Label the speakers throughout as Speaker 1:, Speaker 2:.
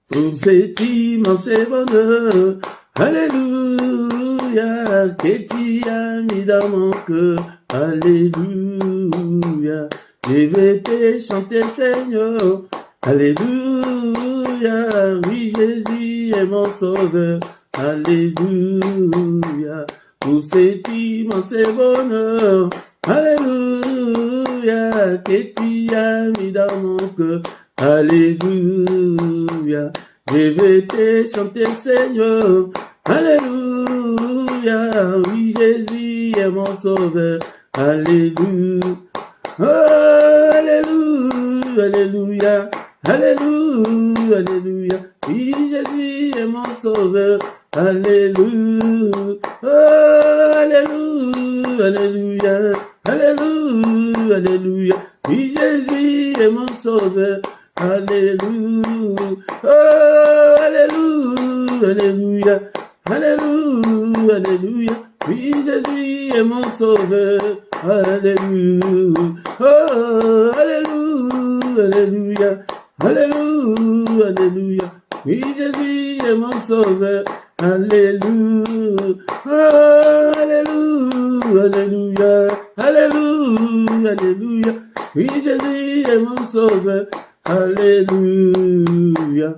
Speaker 1: pour cet immense bonheur. Alléluia, que tu as mis dans mon cœur. Alléluia, je vais te chanter, Seigneur. Alléluia, oui, Jésus est mon sauveur. Alléluia, pour cet immense bonheur. Alléluia, que tu as mis dans mon cœur. Alléluia, je vais te chanter, Seigneur. Alléluia, oui, Jésus est mon sauveur. Alléluia, oh, alléluia, alléluia, alléluia, alléluia, oui, Jésus est mon sauveur. Alléluia, oh, alléluia, alléluia, alléluia, alléluia, oui, Jésus est mon sauveur. Alléluia, oh, alléluia, alléluia, alléluia, alléluia, oui, Jésus est mon sauveur. Alléluia, oh, alléluia, alléluia, alléluia, alléluia, oui, Jésus est mon sauveur. Alléluia, oh, alléluia, alléluia, alléluia, alléluia, oui, Jésus est mon sauveur. Alléluia,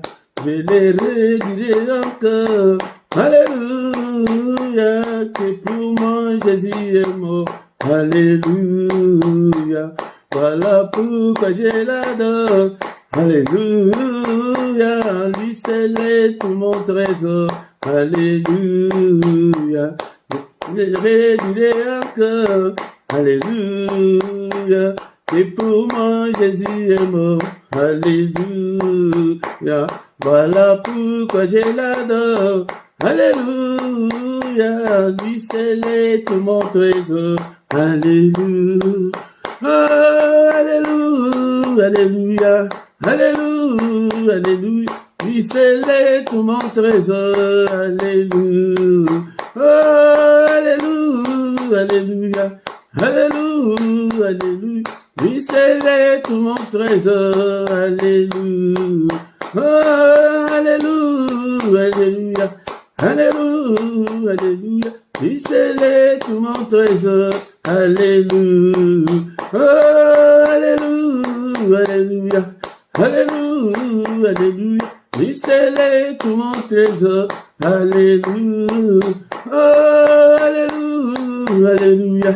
Speaker 1: je les redirai encore. Alléluia, que pour moi Jésus est mort. Alléluia, voilà pourquoi je l'adore. Alléluia, lui seul est tout mon trésor. Alléluia, je les redirai encore. Alléluia, que pour moi Jésus est mort. Alléluia, voilà pourquoi je l'adore. Alléluia, lui seul est tout mon trésor. Alléluia, oh, alléluia, alléluia, alléluia, alléluia, lui seul est tout mon trésor. Alléluia, oh, alléluia, alléluia, alléluia, alléluia, lui seul est tout mon trésor. Alléluia, oh, alléluia, alléluia, alléluia, alléluia, lui seul est tout mon trésor. Alléluia, oh, alléluia, alléluia, alléluia, alléluia, lui seul est tout mon trésor. Alléluia, oh, alléluia, alléluia,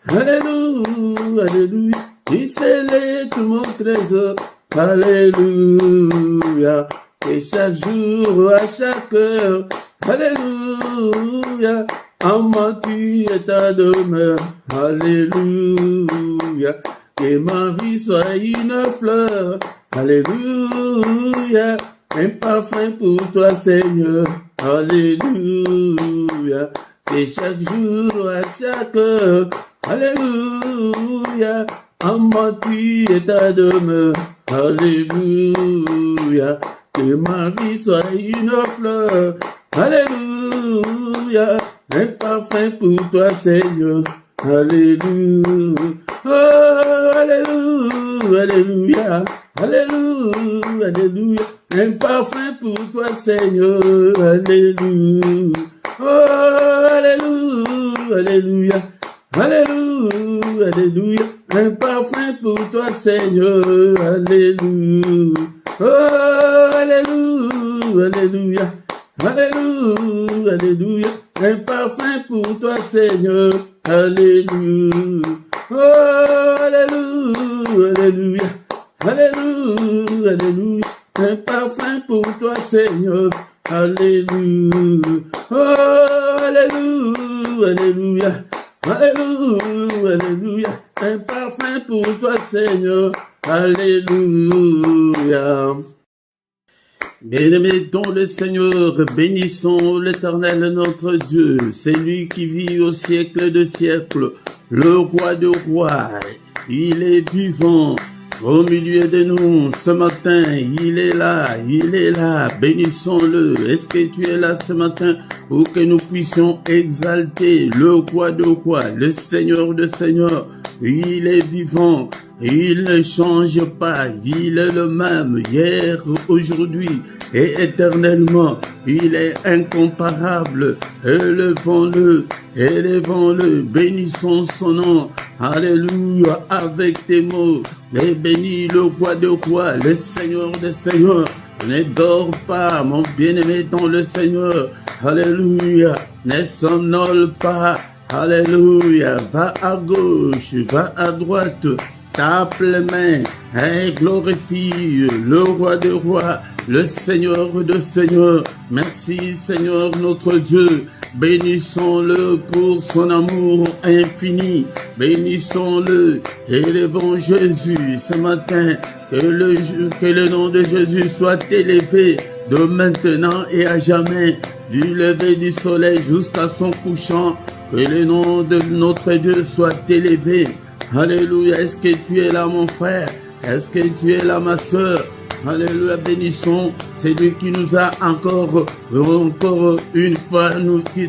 Speaker 1: alléluia, alléluia, lui seul est tout mon trésor. Alléluia, et chaque jour, à chaque heure, alléluia, en moi tu es ta demeure. Alléluia, que ma vie soit une fleur. Alléluia, un parfum pour toi, Seigneur. Alléluia, et chaque jour, à chaque heure, alléluia, en moi tu es ta demeure. Alléluia, que ma vie soit une fleur. Alléluia, un parfum pour toi, Seigneur. Alléluia, oh, alléluia, alléluia, alléluia, alléluia, un parfum pour toi, Seigneur. Alléluia, oh, alléluia, alléluia, alléluia, alléluia, un parfum pour toi, Seigneur. Alléluia, oh, alléluia, alléluia, alléluia, alléluia, un parfum pour toi, Seigneur. Alléluia, oh, alléluia, alléluia, alléluia, alléluia, un parfum pour toi, Seigneur. Alléluia, oh, alléluia, alléluia, alléluia, alléluia, un parfum pour toi, Seigneur. Alléluia. Bien-aimés dans le Seigneur, bénissons l'Éternel notre Dieu, c'est lui qui vit au siècle de siècles, le roi de rois, il est vivant au milieu de nous ce matin, il est là, bénissons-le. Est-ce que tu es là ce matin pour que nous puissions exalter le roi de rois, le Seigneur de seigneurs, il est vivant, il ne change pas, il est le même hier, aujourd'hui et éternellement. Il est incomparable. Élevons-le, élevons-le, bénissons son nom. Alléluia, avec tes mots. Et bénis le roi de rois, le Seigneur des seigneurs. Ne dors pas, mon bien-aimé dans le Seigneur. Alléluia, ne somnole pas. Alléluia, va à gauche, va à droite. Tape les mains et glorifie le roi des rois, le Seigneur de seigneurs. Merci Seigneur notre Dieu. Bénissons-le pour son amour infini. Bénissons-le. Élevons Jésus ce matin. Que le nom de Jésus soit élevé de maintenant et à jamais. Du lever du soleil jusqu'à son couchant. Que le nom de notre Dieu soit élevé. Alléluia, est-ce que tu es là mon frère? Est-ce que tu es là ma soeur? Alléluia, bénissons celui qui nous a encore une fois,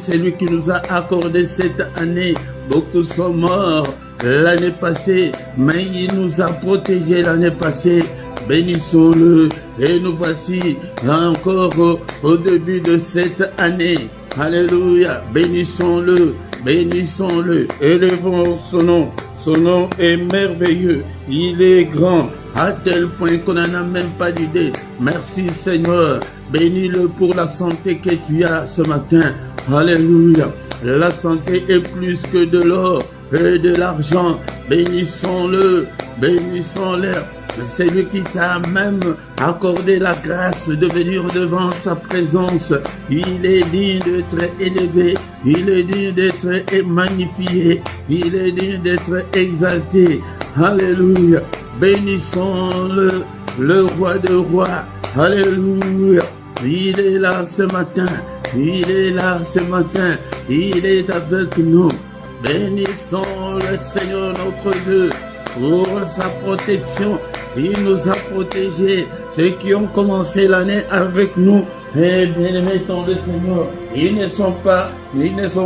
Speaker 1: c'est lui qui nous a accordé cette année. Beaucoup sont morts l'année passée, mais il nous a protégés l'année passée. Bénissons-le et nous voici encore au début de cette année. Alléluia, bénissons-le, bénissons-le, élevons son nom. Son nom est merveilleux, il est grand, à tel point qu'on n'en a même pas d'idée. Merci Seigneur, bénis-le pour la santé que tu as ce matin. Alléluia, la santé est plus que de l'or et de l'argent. Bénissons-le, bénissons-le. C'est lui qui t'a même accordé la grâce de venir devant sa présence. Il est digne d'être élevé, il est digne d'être magnifié, il est digne d'être exalté. Alléluia. Bénissons-le, le roi de rois. Alléluia. Il est là ce matin, il est là ce matin, il est avec nous. Bénissons le Seigneur notre Dieu pour sa protection. Il nous a protégés, ceux qui ont commencé l'année avec nous. Eh bien, mettons le Seigneur. Ils ne sont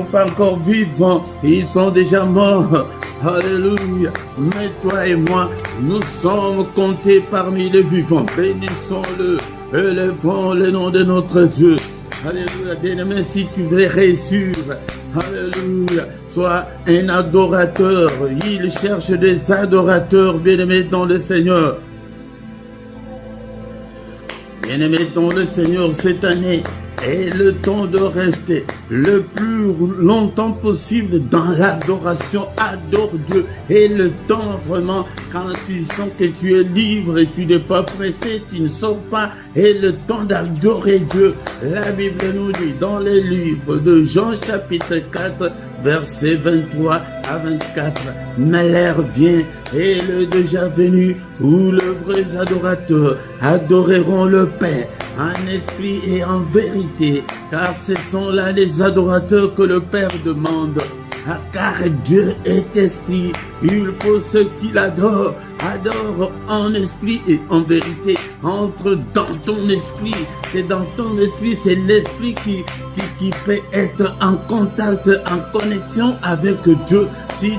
Speaker 1: pas encore vivants, ils sont déjà morts. Alléluia. Mais toi et moi, nous sommes comptés parmi les vivants. Bénissons-le, élevons le nom de notre Dieu. Alléluia. Bien-aimé, si tu veux réussir, alléluia, sois un adorateur. Il cherche des adorateurs, bien-aimés dans le Seigneur. Bien-aimés dans le Seigneur, cette année est le temps de rester le plus longtemps possible dans l'adoration. Adore Dieu. Et le temps vraiment, quand tu sens que tu es libre et tu n'es pas pressé, tu ne sors pas. Et le temps d'adorer Dieu. La Bible nous dit dans les livres de Jean chapitre 4, versets 23 à 24. Mais l'heure vient et le déjà venu où les vrais adorateurs adoreront le Père en esprit et en vérité, car ce sont là les adorateurs que le Père demande. Car Dieu est esprit, il faut ceux qui l'adorent, adore en esprit et en vérité. Entre dans ton esprit, c'est dans ton esprit, c'est l'esprit qui peut être en contact, en connexion avec Dieu. Si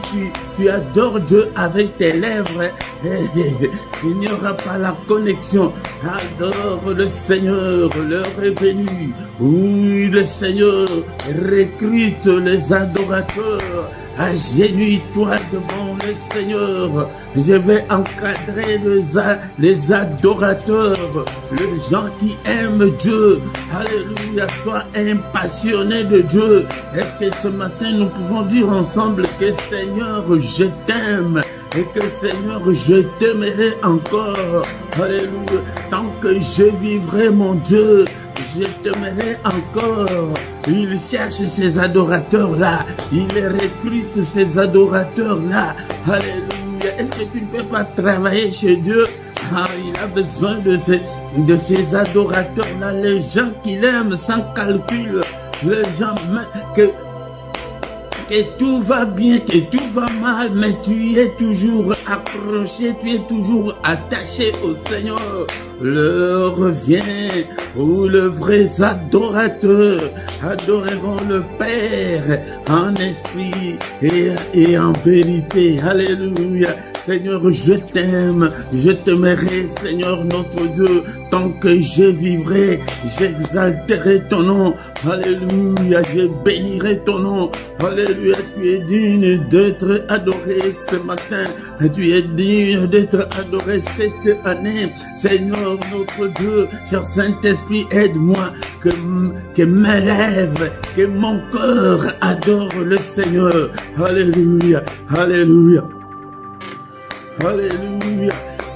Speaker 1: tu adores Dieu avec tes lèvres, il n'y aura pas la connexion. Adore le Seigneur, l'heure est venue. Oui, le Seigneur recrute les adorateurs. Agenouille-toi devant le Seigneur. Je vais encadrer les adorateurs, les gens qui aiment Dieu. Alléluia, sois un passionné de Dieu. Est-ce que ce matin nous pouvons dire ensemble que Seigneur, je t'aime et que Seigneur, je t'aimerai encore. Alléluia, tant que je vivrai mon Dieu, je t'aimerai encore. Il cherche ces adorateurs-là. Il recrute ces adorateurs-là. Alléluia. Est-ce que tu ne peux pas travailler chez Dieu? Il a besoin de ces adorateurs-là. Les gens qu'il aime sans calcul. Les gens que tout va bien, que tout va mal, mais tu es toujours accroché, tu es toujours attaché au Seigneur. L'heure vient où les vrais adorateurs adoreront le Père en esprit et en vérité. Alléluia. Seigneur, je t'aime, je t'aimerai, Seigneur notre Dieu, tant que je vivrai, j'exalterai ton nom. Alléluia, je bénirai ton nom. Alléluia, tu es digne d'être adoré ce matin. Tu es digne d'être adoré cette année. Seigneur notre Dieu, cher Saint-Esprit, aide-moi que mes lèvres, que mon cœur adore le Seigneur. Alléluia, alléluia. Alléluia,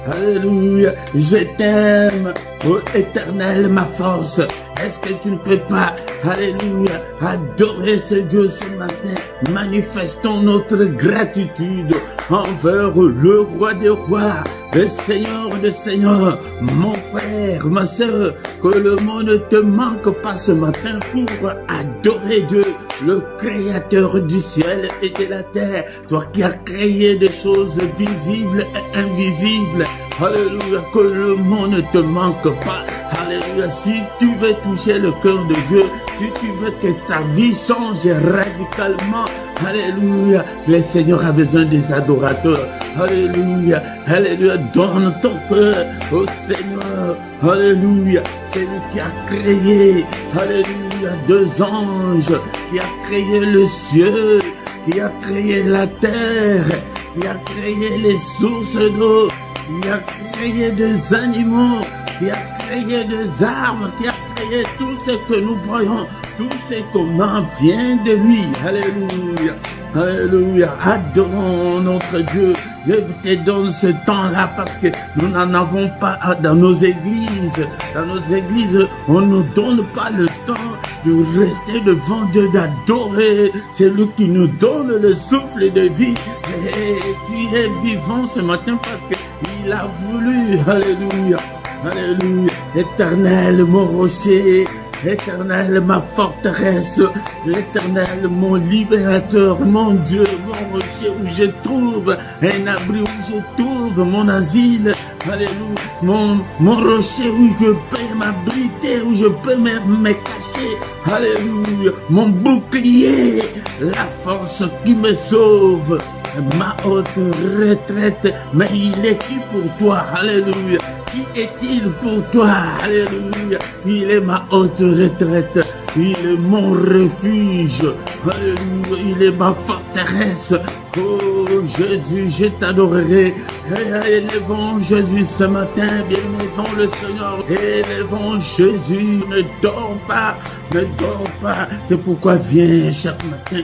Speaker 1: alléluia, je t'aime, ô Éternel, ma force. Est-ce que tu ne peux pas, alléluia, adorer ce Dieu ce matin? Manifestons notre gratitude envers le roi des rois, le Seigneur des seigneurs, mon frère, ma soeur, que le monde ne te manque pas ce matin pour adorer Dieu, le créateur du ciel et de la terre, toi qui as créé des choses visibles et invisibles. Alléluia, que le monde ne te manque pas. Alléluia, si tu veux toucher le cœur de Dieu, si tu veux que ta vie change radicalement, alléluia, le Seigneur a besoin des adorateurs. Alléluia, alléluia, donne ton cœur au Seigneur. Alléluia, c'est lui qui a créé, alléluia, deux anges, qui a créé le ciel, qui a créé la terre, qui a créé les sources d'eau, qui a créé des animaux, qui a créé des arbres, qui a créé tout ce que nous voyons, tout ce qu'on en vient de lui. Alléluia, alléluia, adorons notre Dieu. Je te donne ce temps-là parce que nous n'en avons pas dans nos églises. Dans nos églises, on ne nous donne pas le temps de rester devant Dieu, d'adorer. C'est lui qui nous donne le souffle de vie. Et tu es vivant ce matin parce qu'il a voulu. Alléluia. Alléluia, Éternel, mon rocher, Éternel, ma forteresse, l'Éternel, mon libérateur, mon Dieu, mon rocher où je trouve un abri, où je trouve mon asile. Alléluia, mon rocher où je peux m'abriter, où je peux me cacher. Alléluia, mon bouclier, la force qui me sauve. Ma haute retraite, mais il est qui pour toi? Alléluia. Qui est-il pour toi? Alléluia. Il est ma haute retraite. Il est mon refuge. Alléluia. Il est ma forteresse. Oh Jésus, je t'adorerai. Élevons Jésus ce matin. Bienvenue dans le Seigneur. Élevons Jésus. Ne dors pas. Ne dors pas. C'est pourquoi viens chaque matin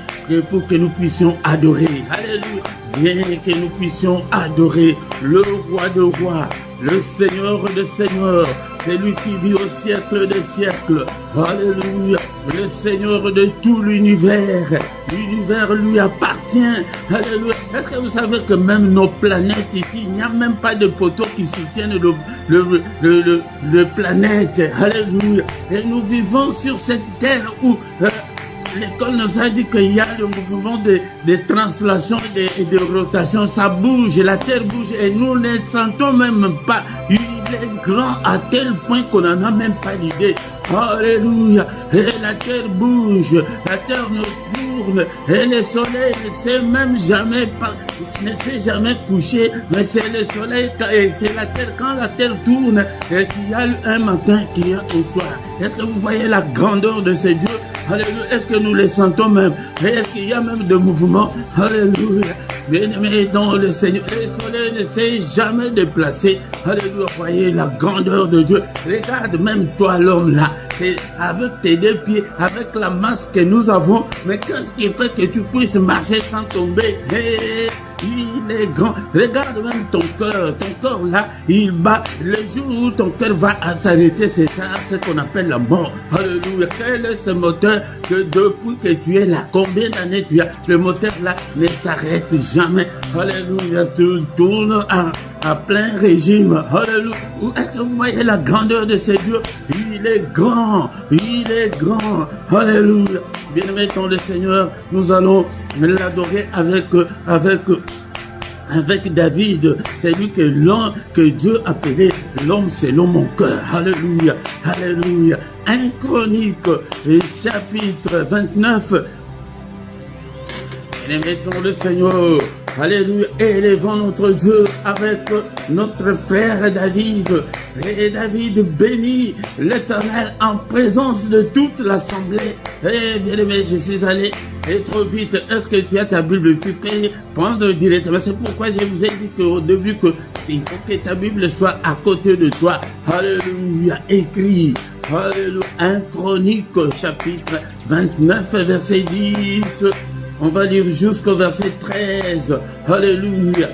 Speaker 1: pour que nous puissions adorer. Alléluia. Viens que nous puissions adorer le roi de rois, le Seigneur des seigneurs, c'est lui qui vit au siècle des siècles. Alléluia, le Seigneur de tout l'univers. L'univers lui appartient. Alléluia. Est-ce que vous savez que même nos planètes ici, il n'y a même pas de poteaux qui soutiennent le planète. Alléluia. Et nous vivons sur cette terre où l'école nous a dit qu'il y a le mouvement de translation et de rotation. Ça bouge, la terre bouge et nous ne sentons même pas. Il est grand à tel point qu'on n'en a même pas l'idée. Alléluia. Et la terre bouge, la terre nous tourne et le soleil ne s'est même jamais couché, mais c'est le soleil et c'est la terre. Quand la terre tourne, et qu'il y a un matin, qu'il y a un soir. Est-ce que vous voyez la grandeur de ces dieux? Alléluia. Est-ce que nous les sentons même? Est-ce qu'il y a même de mouvement? Alléluia. Bien-aimé dans le Seigneur, le soleil ne s'est jamais déplacé. Alléluia. Voyez la grandeur de Dieu. Regarde même toi l'homme là. C'est avec tes deux pieds, avec la masse que nous avons. Mais qu'est-ce qui fait que tu puisses marcher sans tomber? Il est grand. Regarde même ton cœur là, il bat. Le jour où ton cœur va s'arrêter, c'est ça, ce qu'on appelle la mort. Alléluia. Quel est ce moteur que depuis que tu es là, combien d'années tu as, le moteur là ne s'arrête jamais. Alléluia. Tu tournes à plein régime. Alléluia. Est-ce que vous voyez la grandeur de ce Dieu? Il est grand. Il est grand. Alléluia. Bien-aimé dans le Seigneur, nous allons l'adorer avec David, c'est lui que Dieu appelait l'homme selon mon cœur. Alléluia, alléluia. 1 Chronique, chapitre 29. Et mettons le Seigneur. Alléluia. Élevons notre Dieu avec notre frère David. Et David bénit l'Éternel en présence de toute l'assemblée. Eh bien aimé, je suis allé trop vite. Est-ce que tu as ta Bible? Tu peux prendre directement. C'est pourquoi je vous ai dit qu'au début, il faut que ta Bible soit à côté de toi. Alléluia. Écrit. Alléluia. 1 Chronique, chapitre 29, verset 10. On va lire jusqu'au verset 13. Alléluia.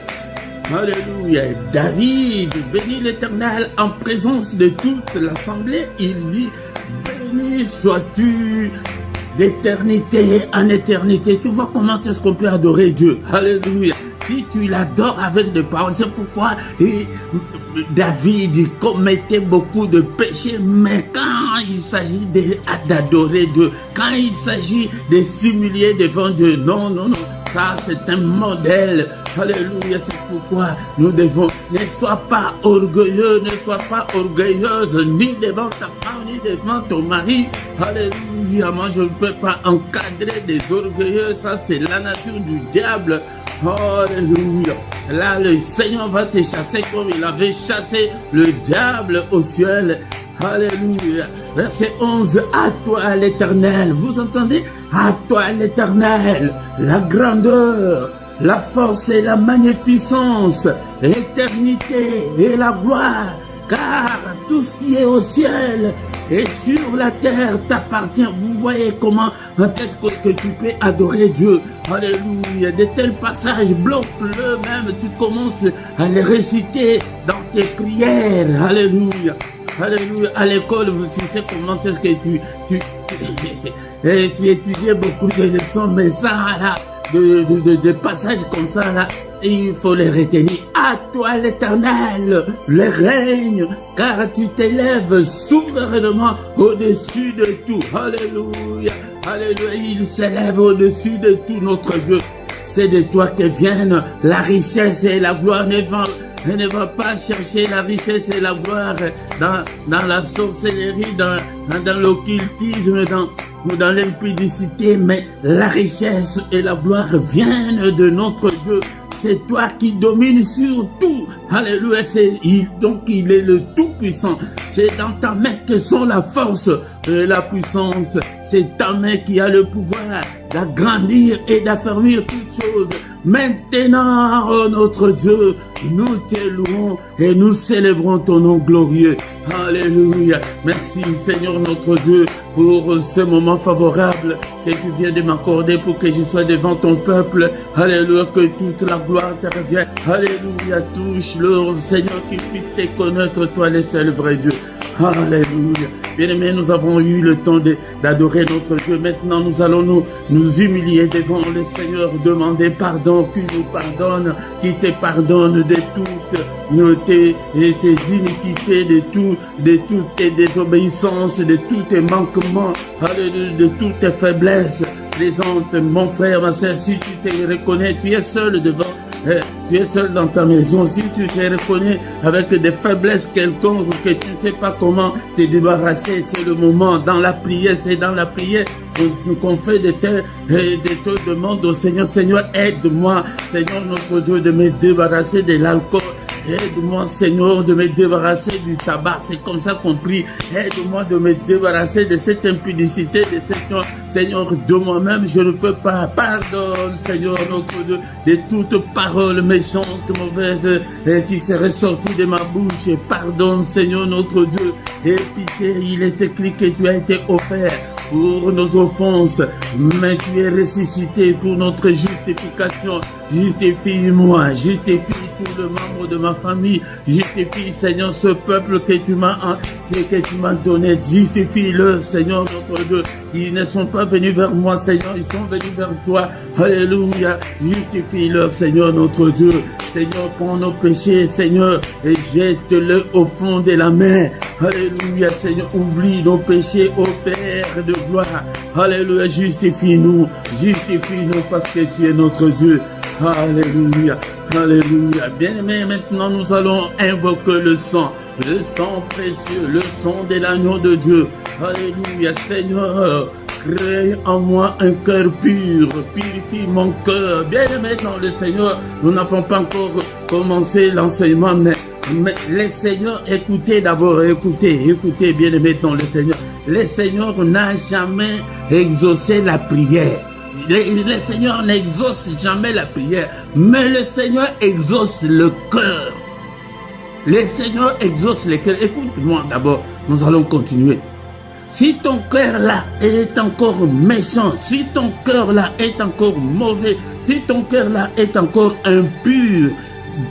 Speaker 1: Alléluia. David bénit l'Éternel en présence de toute l'assemblée. Il dit, béni sois-tu d'éternité en éternité. Tu vois comment est-ce qu'on peut adorer Dieu. Alléluia. Si tu l'adores avec des paroles, c'est pourquoi David commettait beaucoup de péchés, mais quand il s'agit d'adorer Dieu, quand il s'agit de s'humilier devant Dieu, non, non, non, ça c'est un modèle. Alléluia, c'est pourquoi nous devons, ne sois pas orgueilleux, ne sois pas orgueilleuse, ni devant ta femme, ni devant ton mari. Alléluia, moi je ne peux pas encadrer des orgueilleux, ça c'est la nature du diable. Alléluia. Là, le Seigneur va te chasser comme il avait chassé le diable au ciel. Alléluia. Verset 11. À toi l'Éternel. Vous entendez? À toi l'Éternel. La grandeur, la force et la magnificence, l'éternité et la gloire. Car tout ce qui est au ciel et sur la terre t'appartient. Vous voyez comment est-ce que tu peux adorer Dieu. Alléluia. De tels passages, bloque-le même. Tu commences à les réciter dans tes prières. Alléluia. Alléluia. À l'école, tu sais comment est-ce que tu étudiais beaucoup de leçons, mais ça là, de passages comme ça là, il faut les retenir. À toi l'Éternel, le règne, car tu t'élèves souverainement au-dessus de tout. Alléluia. Alléluia. Il s'élève au-dessus de tout, notre Dieu. C'est de toi que viennent la richesse et la gloire. Ne va pas chercher la richesse et la gloire dans la sorcellerie, dans l'occultisme, dans l'impudicité, mais la richesse et la gloire viennent de notre Dieu. C'est toi qui domines sur tout. Alléluia. Donc il est le Tout-Puissant. C'est dans ta main que sont la force et la puissance. C'est ta main qui a le pouvoir d'agrandir et d'affermir toutes choses. Maintenant, oh notre Dieu, nous t'élouons et nous célébrons ton nom glorieux. Alléluia. Merci Seigneur notre Dieu pour ce moment favorable que tu viens de m'accorder pour que je sois devant ton peuple. Alléluia, que toute la gloire te revienne. Alléluia, touche-le Seigneur, qu'il puisse te connaître toi le seul vrai Dieu. Alléluia. Bien-aimés, nous avons eu le temps d'adorer notre Dieu. Maintenant, nous allons nous humilier devant le Seigneur, demander pardon, qu'il nous pardonne, qu'il te pardonne de toutes tes iniquités, de toutes tes désobéissances, de tous tes manquements, de toutes tes faiblesses. Présente, mon frère, ma soeur, si tu te reconnais, tu es seul devant. Tu es seul dans ta maison. Si tu te reconnais avec des faiblesses quelconques, que tu ne sais pas comment te débarrasser, c'est le moment. Dans la prière, c'est dans la prière qu'on fait de te demande au Seigneur. Seigneur, aide-moi, Seigneur notre Dieu, de me débarrasser de l'alcool. Aide-moi, Seigneur, de me débarrasser du tabac. C'est comme ça qu'on prie. Aide-moi de me débarrasser de cette impudicité, de cette... Seigneur, de moi-même, je ne peux pas. Pardonne, Seigneur, notre Dieu, de toute parole méchante, mauvaise, qui serait sortie de ma bouche. Pardonne, Seigneur, notre Dieu. Et pitié, il est écrit que tu as été offert pour nos offenses, mais tu es ressuscité pour notre justification. Justifie-moi, justifie tout le membre de ma famille, justifie, Seigneur, ce peuple que tu m'as donné, justifie-le, Seigneur, notre Dieu. Ils ne sont pas venus vers moi, Seigneur, ils sont venus vers toi. Alléluia, justifie-le, Seigneur, notre Dieu. Seigneur, prends nos péchés, Seigneur, et jette-le au fond de la mer. Alléluia, Seigneur, oublie nos péchés, ô Père de gloire. Alléluia, justifie-nous parce que tu es notre Dieu. Alléluia, alléluia. Bien-aimés, maintenant nous allons invoquer le sang précieux, le sang de l'agneau de Dieu. Alléluia, Seigneur, crée en moi un cœur pur, purifie mon cœur. Bien-aimés dans le Seigneur, nous n'avons pas encore commencé l'enseignement, mais le Seigneur, écoutez d'abord, écoutez, bien-aimés dans le Seigneur. Le Seigneur n'a jamais exaucé la prière. Le Seigneur n'exauce jamais la prière, mais le Seigneur exauce le cœur. Le Seigneur exauce le cœur. Écoute-moi d'abord, nous allons continuer. Si ton cœur là est encore méchant, si ton cœur là est encore mauvais, si ton cœur là est encore impur,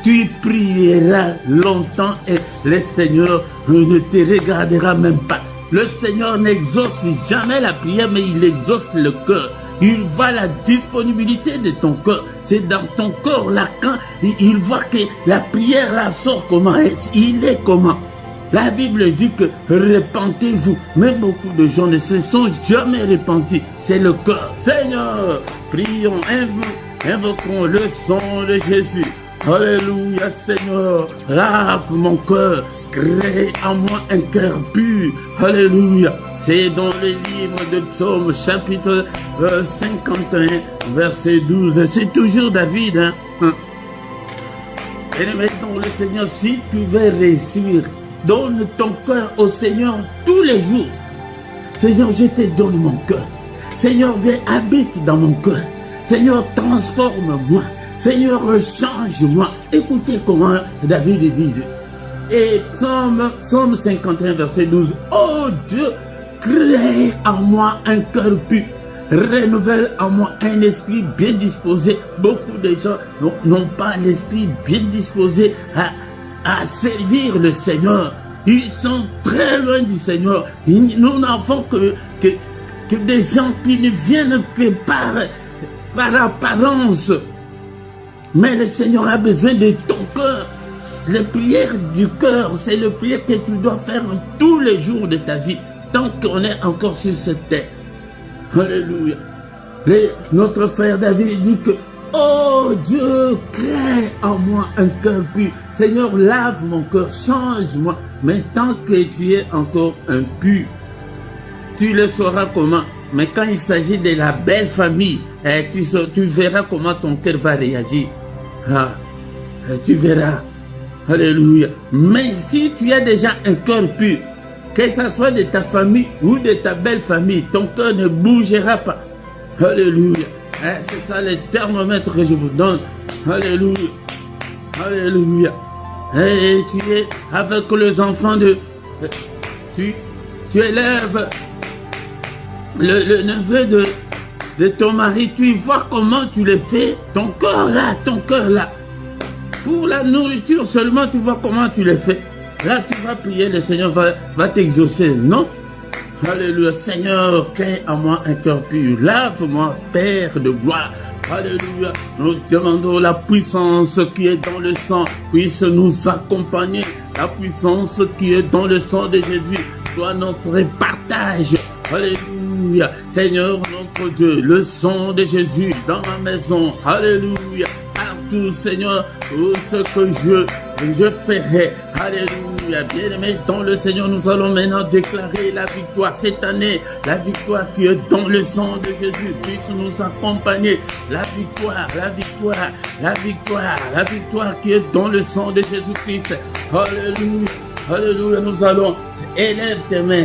Speaker 1: tu prieras longtemps et le Seigneur ne te regardera même pas. Le Seigneur n'exauce jamais la prière, mais il exauce le cœur. Il voit la disponibilité de ton cœur. C'est dans ton cœur là, quand il voit que la prière là sort comment, il est comment. La Bible dit que repentez-vous. Mais beaucoup de gens ne se sont jamais repentis. C'est le cœur. Seigneur, prions, invoquons le sang de Jésus. Alléluia, Seigneur, lave mon cœur, crée en moi un cœur pur. Alléluia. C'est dans le livre de Psaume, chapitre 51, verset 12. C'est toujours David. Et maintenant, le Seigneur, si tu veux réussir, donne ton cœur au Seigneur tous les jours. Seigneur, je te donne mon cœur. Seigneur, viens, habite dans mon cœur. Seigneur, transforme-moi. Seigneur, change-moi. Écoutez comment David dit. Et Psaume 51, verset 12. Oh Dieu, crée en moi un cœur pur. Renouvelle en moi un esprit bien disposé. Beaucoup de gens n'ont pas l'esprit bien disposé à servir le Seigneur. Ils sont très loin du Seigneur. Nous n'avons que des gens qui ne viennent que par apparence. Mais le Seigneur a besoin de ton cœur. Les prières du cœur, c'est le prière que tu dois faire tous les jours de ta vie, tant qu'on est encore sur cette terre. Alléluia. Notre frère David dit que, oh Dieu, crée en moi un cœur pur. Seigneur, lave mon cœur, change-moi. Mais tant que tu es encore impur, tu le sauras comment. Mais quand il s'agit de la belle famille, tu verras comment ton cœur va réagir. Tu verras. Alléluia. Mais si tu as déjà un cœur pur, que ce soit de ta famille ou de ta belle famille, ton cœur ne bougera pas. Alléluia. C'est ça le thermomètre que je vous donne. Alléluia. Alléluia. Et tu es avec les enfants de... Tu élèves le neveu de ton mari, tu vois comment tu le fais. Ton cœur là. Pour la nourriture seulement, tu vois comment tu le fais. Là, tu vas prier, le Seigneur va t'exaucer, non? Alléluia. Seigneur, crée en moi un cœur pur. Lave-moi, Père de gloire. Alléluia. Nous demandons la puissance qui est dans le sang puisse nous accompagner. La puissance qui est dans le sang de Jésus soit notre partage. Alléluia. Seigneur, notre Dieu, le sang de Jésus dans ma maison. Alléluia. Partout, Seigneur, tout ce que je ferai. Alléluia. Bien-aimés dans le Seigneur, nous allons maintenant déclarer la victoire cette année. La victoire qui est dans le sang de Jésus puisse nous accompagner. La victoire qui est dans le sang de Jésus-Christ. Alléluia. Alléluia. Nous allons, élève tes mains.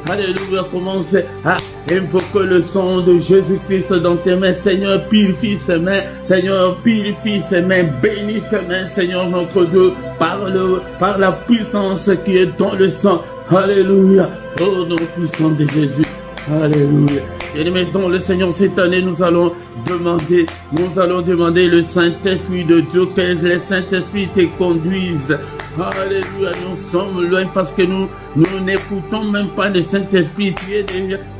Speaker 1: Alléluia. Commence à invoquer le sang de Jésus-Christ dans tes mains. Seigneur, purifie ses mains. Seigneur, purifie ses mains. Bénis ses mains, Seigneur notre Dieu, par la puissance qui est dans le sang. Alléluia. Oh, nom puissant de Jésus. Alléluia. Et maintenant, le Seigneur, cette année, nous allons demander le Saint-Esprit de Dieu, que le Saint-Esprit te conduise Alléluia, nous sommes loin parce que nous n'écoutons même pas le Saint-Esprit.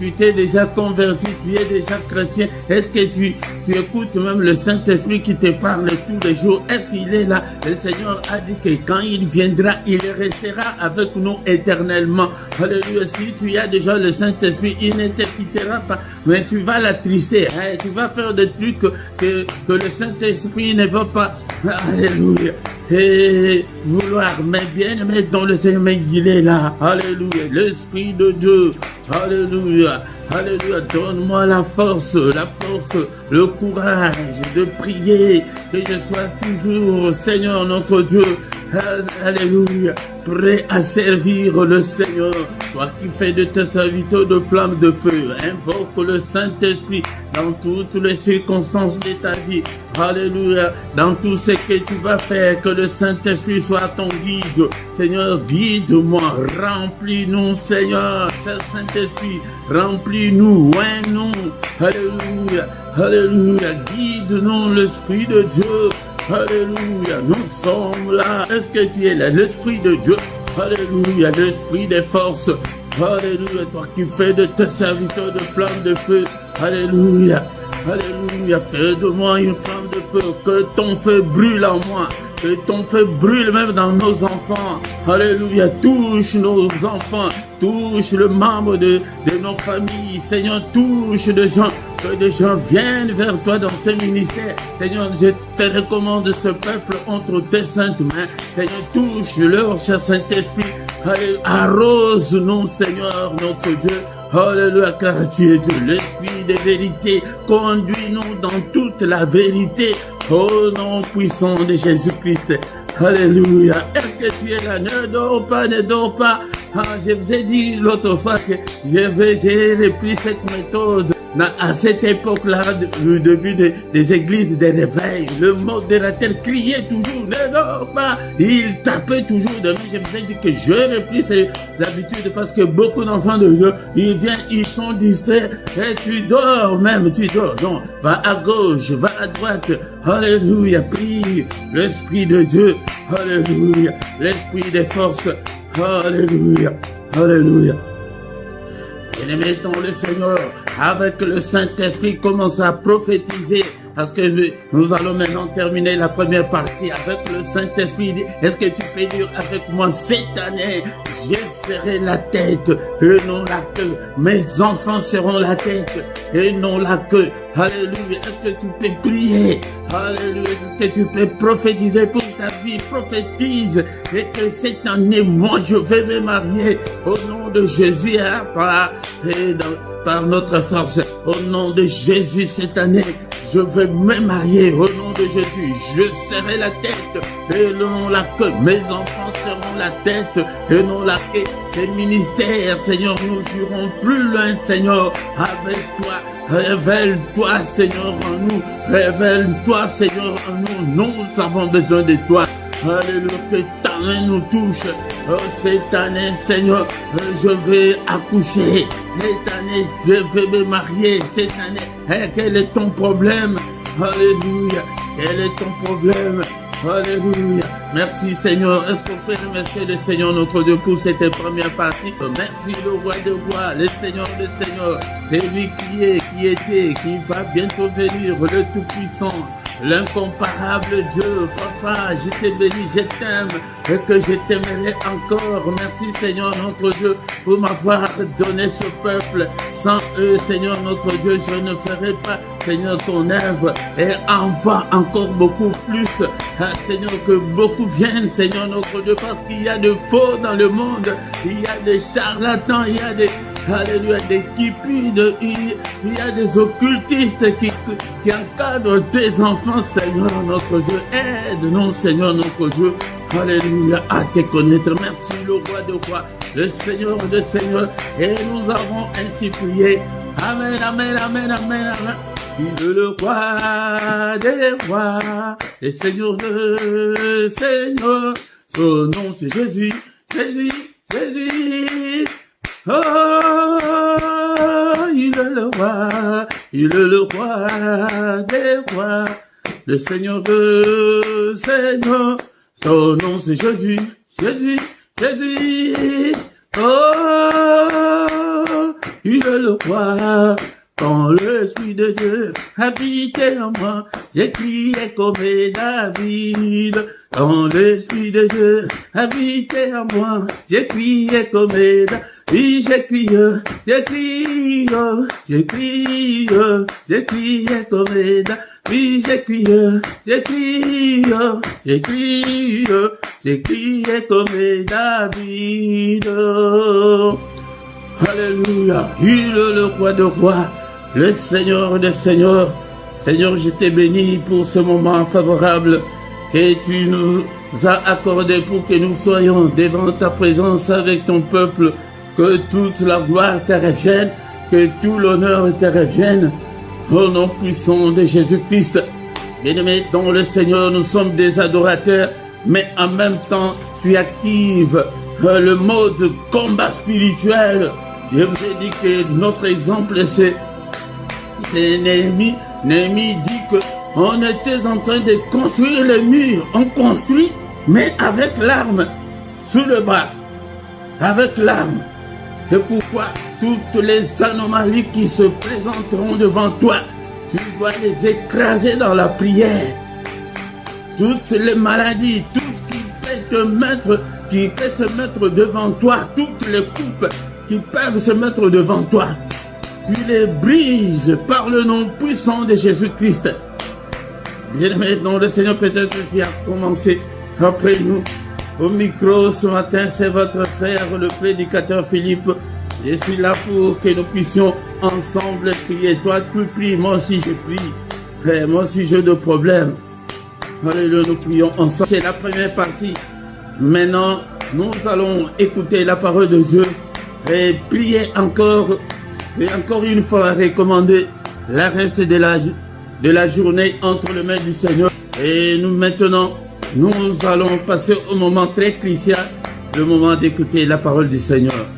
Speaker 1: Tu t'es déjà converti, tu es déjà chrétien. Est-ce que tu écoutes même le Saint-Esprit qui te parle tous les jours? Est-ce qu'il est là? Le Seigneur a dit que quand il viendra, il restera avec nous éternellement. Alléluia, si tu as déjà le Saint-Esprit, il ne te quittera pas. Mais tu vas l'attrister, hein? Tu vas faire des trucs que le Saint-Esprit ne veut pas. Alléluia. Et vouloir, mais bien aimé dans le Seigneur, mais il est là. Alléluia. L'Esprit de Dieu. Alléluia. Alléluia. Donne-moi la force, le courage de prier. Que je sois toujours, Seigneur notre Dieu. Alléluia. Prêt à servir le Seigneur. Toi qui fais de tes serviteurs de flammes de feu. Invoque le Saint-Esprit dans toutes les circonstances de ta vie. Alléluia. Dans tout ce que tu vas faire, que le Saint-Esprit soit ton guide. Seigneur, guide-moi. Remplis-nous, Seigneur. Cher Saint-Esprit, remplis-nous. Oins-nous. Alléluia. Alléluia. Guide-nous, l'Esprit de Dieu. Alléluia, nous sommes là. Est-ce que tu es là? L'Esprit de Dieu. Alléluia, l'Esprit des forces. Alléluia, toi qui fais de tes serviteurs de flammes de feu. Alléluia, alléluia, fais de moi une flamme de feu. Que ton feu brûle en moi. Que ton feu brûle même dans nos enfants. Alléluia, touche nos enfants. Touche le membre de nos familles. Seigneur, touche des gens. Que des gens viennent vers toi dans ce ministère. Seigneur, je te recommande ce peuple entre tes saintes mains. Seigneur, touche-leur, cher Saint-Esprit. Arrose-nous, Seigneur, notre Dieu. Alléluia, car tu es Dieu, l'Esprit de vérité. Conduis-nous dans toute la vérité. Au nom puissant de Jésus-Christ. Alléluia. Est-ce que tu es là? Ne dors pas, ne dors pas. Je vous ai dit l'autre fois que j'ai repris cette méthode. À cette époque-là, au début des églises de réveil, le modérateur criait toujours, ne dors pas. Il tapait toujours de main. Je vous ai dit que je repris ces habitudes parce que beaucoup d'enfants de Dieu, ils viennent, ils sont distraits. Et tu dors même, tu dors. Non, va à gauche, va à droite. Alléluia, prie l'Esprit de Dieu. Alléluia, l'Esprit des forces. Alléluia, alléluia. Et mettons le Seigneur avec le Saint-Esprit commence à prophétiser. Parce que nous allons maintenant terminer la première partie avec le Saint-Esprit. Est-ce que tu peux dire avec moi cette année, je serai la tête et non la queue. Mes enfants seront la tête et non la queue. Alléluia. Est-ce que tu peux prier? Alléluia. Est-ce que tu peux prophétiser pour ta vie? Prophétise. Et que cette année, moi, je vais me marier au nom de Jésus. Par notre force. Au nom de Jésus cette année. Je vais me marier au nom de Jésus. Je serai la tête et non la queue. Mes enfants seront la tête et non la queue. Ces ministères, Seigneur, nous irons plus loin, Seigneur, avec toi. Révèle-toi, Seigneur, en nous. Révèle-toi, Seigneur, en nous. Nous avons besoin de toi. Alléluia, que ta main nous touche. Oh, cette année, Seigneur, je vais accoucher. Cette année, je vais me marier. Cette année, quel est ton problème? Alléluia. Quel est ton problème? Alléluia. Merci, Seigneur. Est-ce qu'on peut remercier le Seigneur, notre Dieu, pour cette première partie? Merci, le roi de rois, le Seigneur de Seigneur. C'est lui qui est, qui était, qui va bientôt venir, le Tout-Puissant. L'incomparable Dieu, Papa, je te bénis, je t'aime et que je t'aimerai encore. Merci Seigneur notre Dieu pour m'avoir donné ce peuple. Sans eux, Seigneur notre Dieu, je ne ferai pas, Seigneur, ton œuvre. Et envoie encore beaucoup plus, Seigneur, que beaucoup viennent, Seigneur notre Dieu, parce qu'il y a de faux dans le monde, il y a des charlatans, il y a des... Alléluia, des cupides, il y a des occultistes qui encadrent tes enfants, Seigneur notre Dieu. Aide-nous, Seigneur notre Dieu. Alléluia, à te connaître. Merci, le roi de rois, le Seigneur de seigneurs. Et nous avons ainsi prié. Amen, amen, amen, amen, amen. Il est le roi des rois, le Seigneur de seigneurs. Son nom c'est Jésus, Jésus, Jésus. Oh, il est le roi des rois, le Seigneur de seigneurs. Son nom c'est Jésus, Jésus, Jésus, oh, il est le roi. Quand l'Esprit de Dieu habitait en moi, j'ai crié comme David. Quand l'Esprit de Dieu habitait en moi, j'ai crié comme David. J'ai crié, j'ai crié, j'ai crié, j'ai crié comme David. J'ai crié, j'ai crié, j'ai crié, j'ai crié comme David. Alléluia, il est le roi de rois, le Seigneur des seigneurs. Seigneur, je t'ai béni pour ce moment favorable que tu nous as accordé pour que nous soyons devant ta présence avec ton peuple. Que toute la gloire te revienne, que tout l'honneur te revienne. Au nom puissant de Jésus-Christ. Bien-aimés, dans le Seigneur, nous sommes des adorateurs, mais en même temps, tu actives le mode combat spirituel. Je vous ai dit que notre exemple, c'est Néhémie. Néhémie dit qu'on était en train de construire les murs. On construit, mais avec l'arme sous le bras. Avec l'arme. C'est pourquoi toutes les anomalies qui se présenteront devant toi, tu dois les écraser dans la prière. Toutes les maladies, tout ce qui peut se mettre devant toi, toutes les coupes qui peuvent se mettre devant toi, tu les brises par le nom puissant de Jésus-Christ. Bien-aimé, dans le Seigneur, peut-être qui a commencé après nous. Au micro ce matin, c'est votre frère, le prédicateur Philippe. Je suis là pour que nous puissions ensemble prier. Toi, tu pries, moi aussi je prie. Moi aussi j'ai de problèmes. Alléluia, nous prions ensemble. C'est la première partie. Maintenant, nous allons écouter la parole de Dieu et prier encore. Et encore une fois, recommander la reste de la journée entre les mains du Seigneur. Et nous maintenant, nous allons passer au moment très crucial, le moment d'écouter la parole du Seigneur.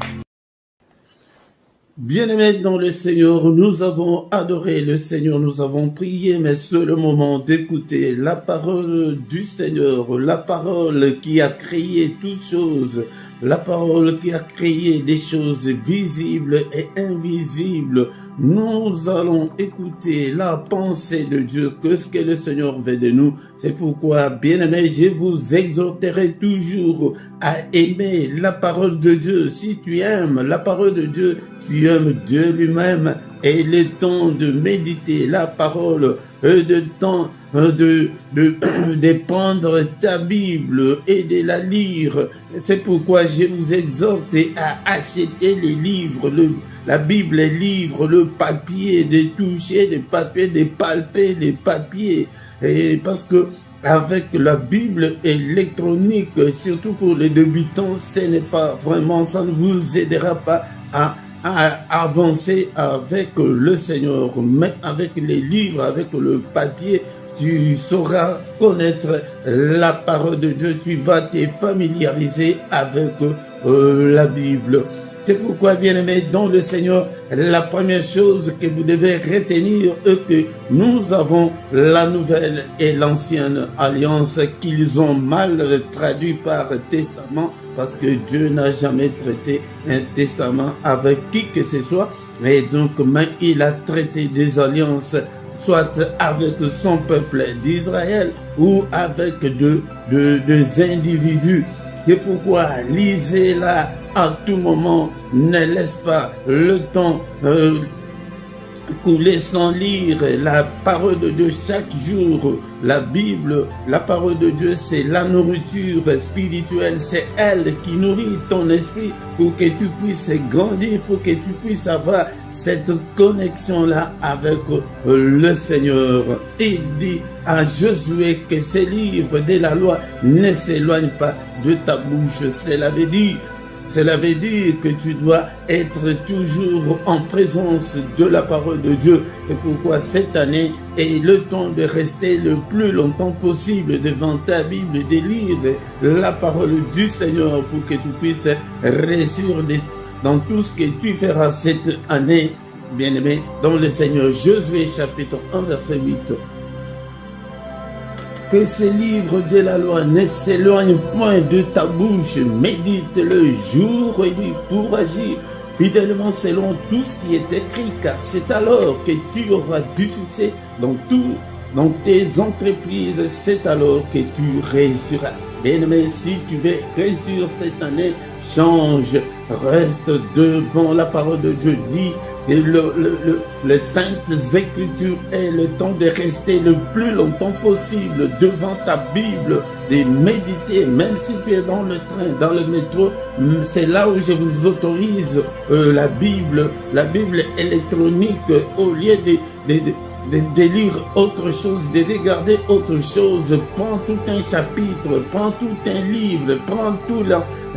Speaker 1: Bien-aimés dans le Seigneur, nous avons adoré le Seigneur, nous avons prié, mais c'est le moment d'écouter la parole du Seigneur, la parole qui a créé toutes choses, la parole qui a créé des choses visibles et invisibles. Nous allons écouter la pensée de Dieu, que ce que le Seigneur veut de nous. C'est pourquoi, bien-aimés, je vous exhorterai toujours à aimer la parole de Dieu. Si tu aimes la parole de Dieu, tu aimes Dieu lui-même. Et il est temps de méditer la parole, de temps de prendre ta Bible et de la lire. C'est pourquoi je vous exhorte à acheter les livres, la Bible, les livres, le papier, de toucher les papiers, de palper les papiers. Et parce que avec la Bible électronique, surtout pour les débutants, ce n'est pas vraiment, ça ne vous aidera pas à avancer avec le Seigneur, mais avec les livres, avec le papier, tu sauras connaître la parole de Dieu, tu vas te familiariser avec la Bible. C'est pourquoi, bien-aimés, dans le Seigneur, la première chose que vous devez retenir est que nous avons la nouvelle et l'ancienne alliance qu'ils ont mal traduit par testament, parce que Dieu n'a jamais traité un testament avec qui que ce soit. Et donc, mais il a traité des alliances, soit avec son peuple d'Israël ou avec des individus. C'est pourquoi lisez-la à tout moment, ne laisse pas le temps couler sans lire la parole de Dieu chaque jour. La Bible, la parole de Dieu, c'est la nourriture spirituelle, c'est elle qui nourrit ton esprit pour que tu puisses grandir, pour que tu puisses avoir cette connexion-là avec le Seigneur. Il dit à Josué que ces livres de la loi ne s'éloignent pas de ta bouche. Cela veut dire que tu dois être toujours en présence de la parole de Dieu. C'est pourquoi cette année est le temps de rester le plus longtemps possible devant ta Bible, de lire la parole du Seigneur pour que tu puisses réussir dans tout ce que tu feras cette année, bien-aimé, dans le Seigneur. Josué chapitre 1, verset 8. que ces livres de la loi ne s'éloignent point de ta bouche. Médite-le jour et nuit pour agir fidèlement selon tout ce qui est écrit, car c'est alors que tu auras du succès dans tes entreprises. C'est alors que tu réussiras. Bien-aimé, si tu veux réussir cette année, change, reste devant la parole de Dieu. Lis les saintes écritures est le temps de rester le plus longtemps possible devant ta Bible, de méditer, même si tu es dans le train, dans le métro. C'est là où je vous autorise la Bible électronique, au lieu de lire autre chose, de regarder autre chose. Prends tout un chapitre, prends tout un livre, prends tout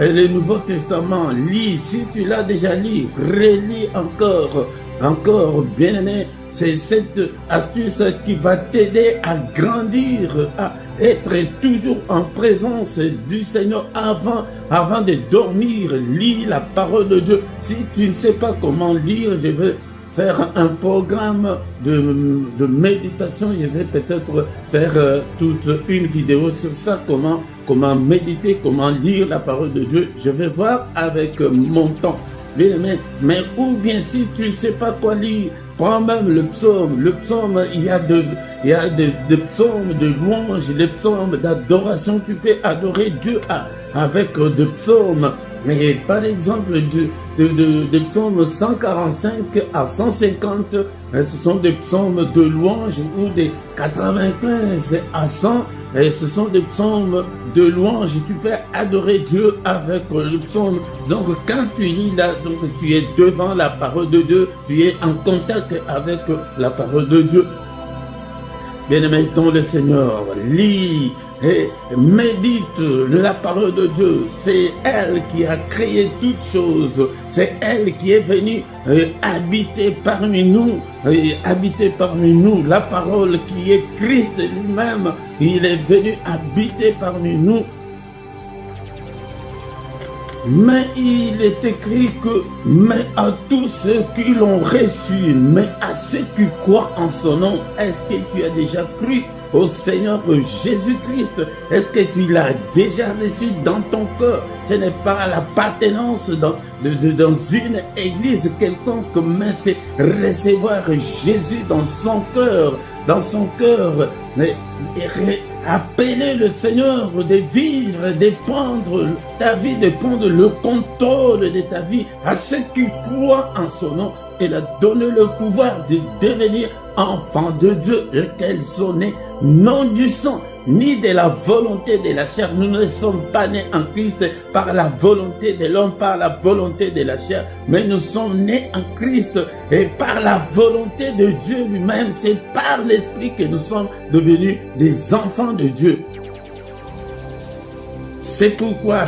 Speaker 1: le Nouveau Testament, lis. Si tu l'as déjà lu, relis encore, bien-aimé. C'est cette astuce qui va t'aider à grandir, à être toujours en présence du Seigneur avant de dormir. Lis la parole de Dieu. Si tu ne sais pas comment lire, je vais faire un programme de méditation. Je vais peut-être faire toute une vidéo sur ça, comment méditer, comment lire la parole de Dieu. Je vais voir avec mon temps. Mais ou bien si tu ne sais pas quoi lire, prends même le psaume. Le psaume, il y a des psaumes de louange, des psaumes d'adoration. Tu peux adorer Dieu avec des psaumes. Mais par exemple, des psaumes 145 à 150, ce sont des psaumes de louange, ou des 95 à 100, et ce sont des psaumes de louange. Tu peux adorer Dieu avec le psaume. Donc quand tu lis là, donc tu es devant la parole de Dieu, tu es en contact avec la parole de Dieu. Bien-aimé dans le Seigneur, lis et médite la parole de Dieu. C'est elle qui a créé toutes choses. C'est elle qui est venue habiter parmi nous. La parole qui est Christ lui-même, il est venu habiter parmi nous. Mais il est écrit que, mais à tous ceux qui l'ont reçu, mais à ceux qui croient en son nom, est-ce que tu as déjà cru au Seigneur Jésus-Christ? Est-ce que tu l'as déjà reçu dans ton cœur? Ce n'est pas l'appartenance dans une église quelconque, mais c'est recevoir Jésus dans son cœur. Appeler le Seigneur de vivre, de prendre ta vie, de prendre le contrôle de ta vie à ceux qui croient en son nom. Il a donné le pouvoir de devenir enfants de Dieu, lesquels sont nés non du sang, ni de la volonté de la chair. Nous ne sommes pas nés en Christ par la volonté de l'homme, par la volonté de la chair, mais nous sommes nés en Christ et par la volonté de Dieu lui-même. C'est par l'Esprit que nous sommes devenus des enfants de Dieu. C'est pourquoi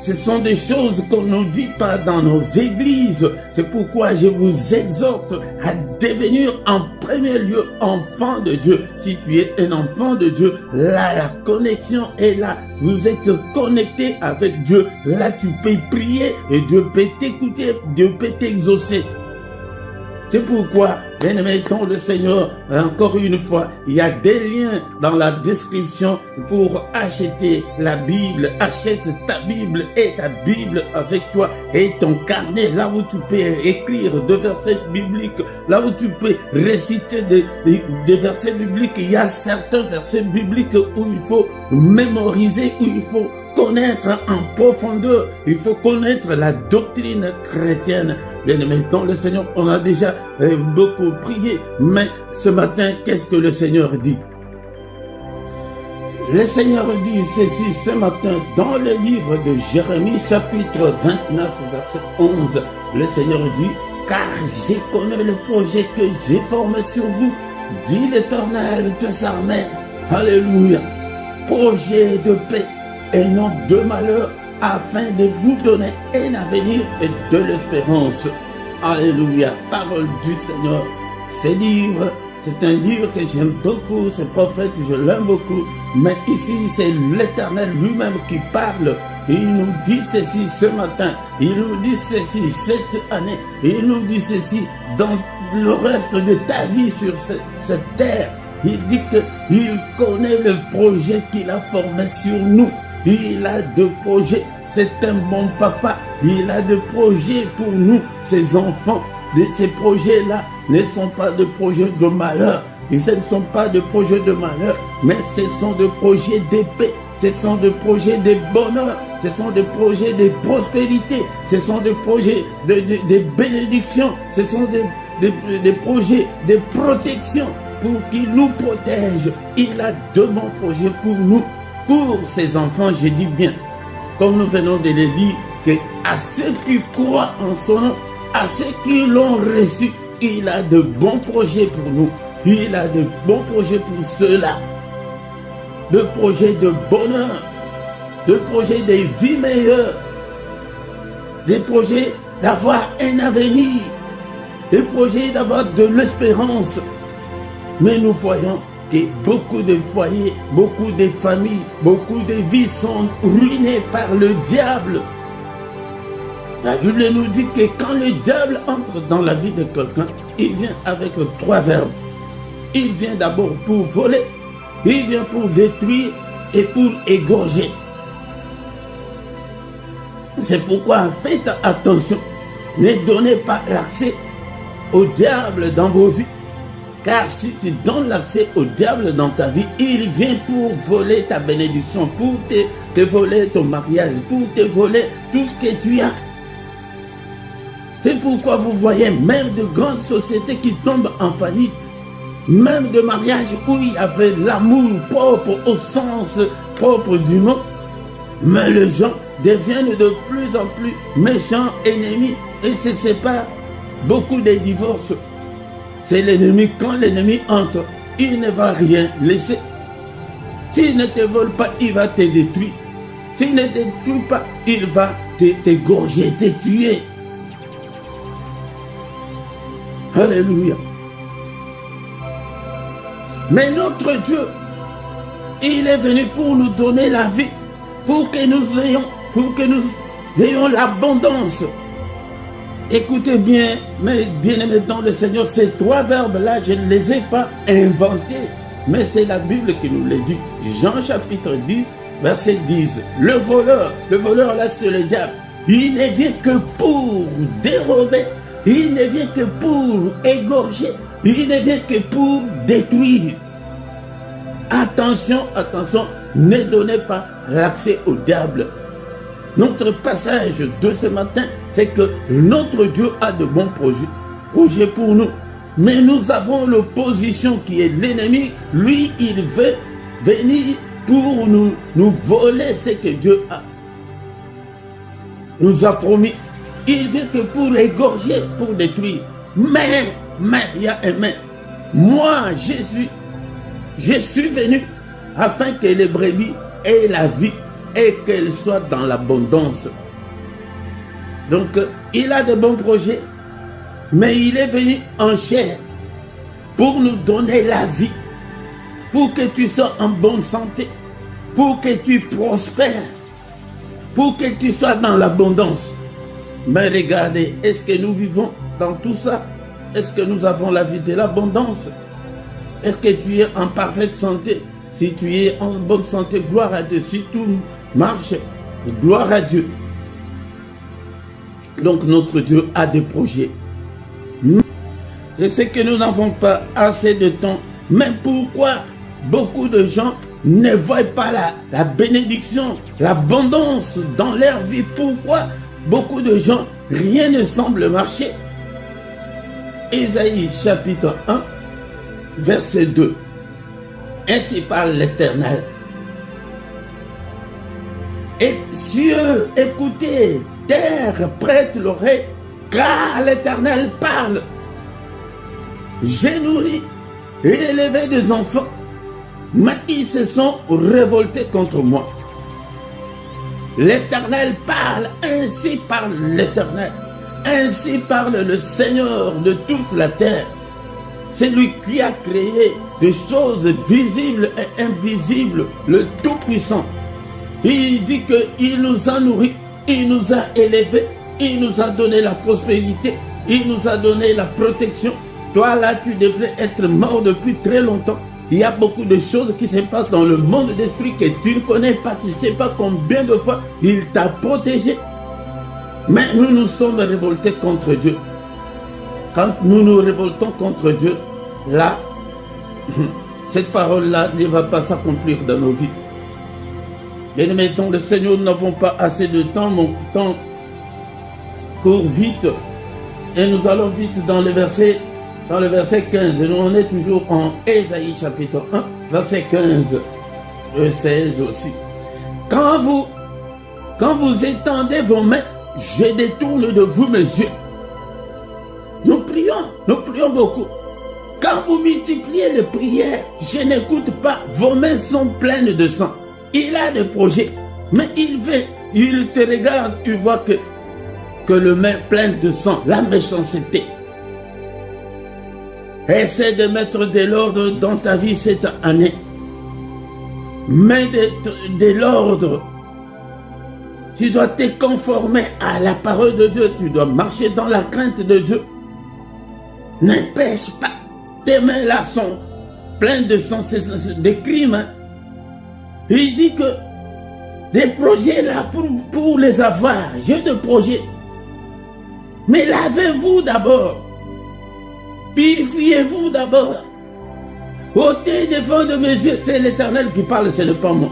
Speaker 1: ce sont des choses qu'on ne dit pas dans nos églises. C'est pourquoi je vous exhorte à devenir en premier lieu enfant de Dieu. Si tu es un enfant de Dieu, là la connexion est là. Vous êtes connecté avec Dieu. Là tu peux prier et Dieu peut t'écouter, Dieu peut t'exaucer. C'est pourquoi, bien-aimé dans le Seigneur, encore une fois, il y a des liens dans la description pour acheter la Bible. Achète ta Bible et ta Bible avec toi et ton carnet, là où tu peux écrire des versets bibliques, là où tu peux réciter des versets bibliques. Il y a certains versets bibliques où il faut mémoriser, où il faut connaître en profondeur, il faut connaître la doctrine chrétienne. Bien-aimé dans le Seigneur, on a déjà beaucoup prié, mais ce matin, qu'est-ce que le Seigneur dit? Le Seigneur dit ceci ce matin dans le livre de Jérémie, chapitre 29, verset 11. Le Seigneur dit, car je connais le projet que j'ai formé sur vous, dit l'Éternel des armées. Alléluia. Projet de paix et non de malheur, afin de vous donner un avenir et de l'espérance. Alléluia. Parole du Seigneur. Ce livre, c'est un livre que j'aime beaucoup, ce prophète, je l'aime beaucoup. Mais ici, c'est l'Éternel lui-même qui parle. Il nous dit ceci ce matin. Il nous dit ceci cette année. Il nous dit ceci dans le reste de ta vie sur cette terre. Il dit qu'il connaît le projet qu'il a formé sur nous. Il a de projets. C'est un bon papa. Il a de projets pour nous, ses enfants. Ces projets-là ne sont pas de projets de malheur. Ce ne sont pas de projets de malheur, mais ce sont des projets de paix. Ce sont des projets de bonheur. Ce sont des projets de prospérité. Ce sont des projets de bénédiction. Ce sont des projets de protection pour qu'il nous protège. Il a de bons projets pour nous, pour ses enfants, je dis bien. Comme nous venons de le dire, que à ceux qui croient en son nom, à ceux qui l'ont reçu, il a de bons projets pour nous. Il a de bons projets pour ceux-là. De projets de bonheur, de projets de vie meilleure, des projets d'avoir un avenir, des projets d'avoir de l'espérance. Mais nous voyons que beaucoup de foyers, beaucoup de familles, beaucoup de vies sont ruinées par le diable. La Bible nous dit que quand le diable entre dans la vie de quelqu'un, il vient avec 3 verbes. Il vient d'abord pour voler, il vient pour détruire et pour égorger. C'est pourquoi faites attention. Ne donnez pas l'accès au diable dans vos vies. Car si tu donnes l'accès au diable dans ta vie, il vient pour voler ta bénédiction, pour te voler ton mariage, pour te voler tout ce que tu as. C'est pourquoi vous voyez même de grandes sociétés qui tombent en faillite, même de mariages où il y avait l'amour propre au sens propre du mot, mais les gens deviennent de plus en plus méchants, ennemis, et se séparent. Beaucoup de divorces. C'est l'ennemi. Quand l'ennemi entre, il ne va rien laisser. S'il ne te vole pas, il va te détruire. S'il ne te détruit pas, il va t'égorger, te tuer. Alléluia. Mais notre Dieu, il est venu pour nous donner la vie, pour que nous ayons l'abondance. Écoutez bien, mes bien-aimés dans le Seigneur, ces 3 verbes-là, je ne les ai pas inventés, mais c'est la Bible qui nous les dit. Jean chapitre 10, verset 10. Le voleur là, c'est le diable. Il ne vient que pour dérober, il ne vient que pour égorger, il ne vient que pour détruire. Attention, attention, ne donnez pas l'accès au diable. Notre passage de ce matin, c'est que notre Dieu a de bons projets pour nous. Mais nous avons l'opposition qui est l'ennemi. Lui, il veut venir pour nous voler ce que Dieu nous a promis. Il vient que pour égorger, pour détruire. Mais, il y a un mais. Moi, Jésus, je suis venu afin que les brebis aient la vie et qu'elles soient dans l'abondance. Donc, il a de bons projets, mais il est venu en chair pour nous donner la vie, pour que tu sois en bonne santé, pour que tu prospères, pour que tu sois dans l'abondance. Mais regardez, est-ce que nous vivons dans tout ça? Est-ce que nous avons la vie de l'abondance? Est-ce que tu es en parfaite santé? Si tu es en bonne santé, gloire à Dieu. Si tout marche, gloire à Dieu. Donc notre Dieu a des projets. Et c'est que nous n'avons pas assez de temps. Mais pourquoi beaucoup de gens ne voient pas la bénédiction, l'abondance dans leur vie? Pourquoi beaucoup de gens, rien ne semble marcher? Ésaïe chapitre 1, verset 2. Ainsi parle l'Éternel. Et cieux, écoutez, terre, prête l'oreille, car l'Éternel parle. J'ai nourri et élevé des enfants, mais ils se sont révoltés contre moi. L'Éternel parle, ainsi parle l'Éternel. Ainsi parle le Seigneur de toute la terre. C'est lui qui a créé des choses visibles et invisibles, le Tout-Puissant. Il dit qu'il nous a nourris, il nous a élevés, il nous a donné la prospérité, il nous a donné la protection. Toi là, tu devrais être mort depuis très longtemps. Il y a beaucoup de choses qui se passent dans le monde d'esprit que tu ne connais pas. Tu ne sais pas combien de fois il t'a protégé. Mais nous nous sommes révoltés contre Dieu. Quand nous nous révoltons contre Dieu, là, cette parole-là ne va pas s'accomplir dans nos vies. Bien mettons, le Seigneur, nous n'avons pas assez de temps, mon temps court vite. Et nous allons vite dans le verset 15. Nous on est toujours en Ésaïe chapitre 1, verset 15, 16 aussi. Quand vous étendez vos mains, je détourne de vous mes yeux. Nous prions beaucoup. Quand vous multipliez les prières, je n'écoute pas, vos mains sont pleines de sang. Il a des projets, mais il te regarde, il voit que le main pleine de sang, la méchanceté. Essaie de mettre de l'ordre dans ta vie cette année. Mets de l'ordre. Tu dois te conformer à la parole de Dieu. Tu dois marcher dans la crainte de Dieu. Ne pêche pas. Tes mains là sont pleines de sang, des crimes. Hein. Il dit que des projets là pour les avoir. J'ai des projets. Mais lavez-vous d'abord. Purifiez-vous d'abord. Ôtez devant de mes yeux. C'est l'Éternel qui parle, ce n'est pas moi.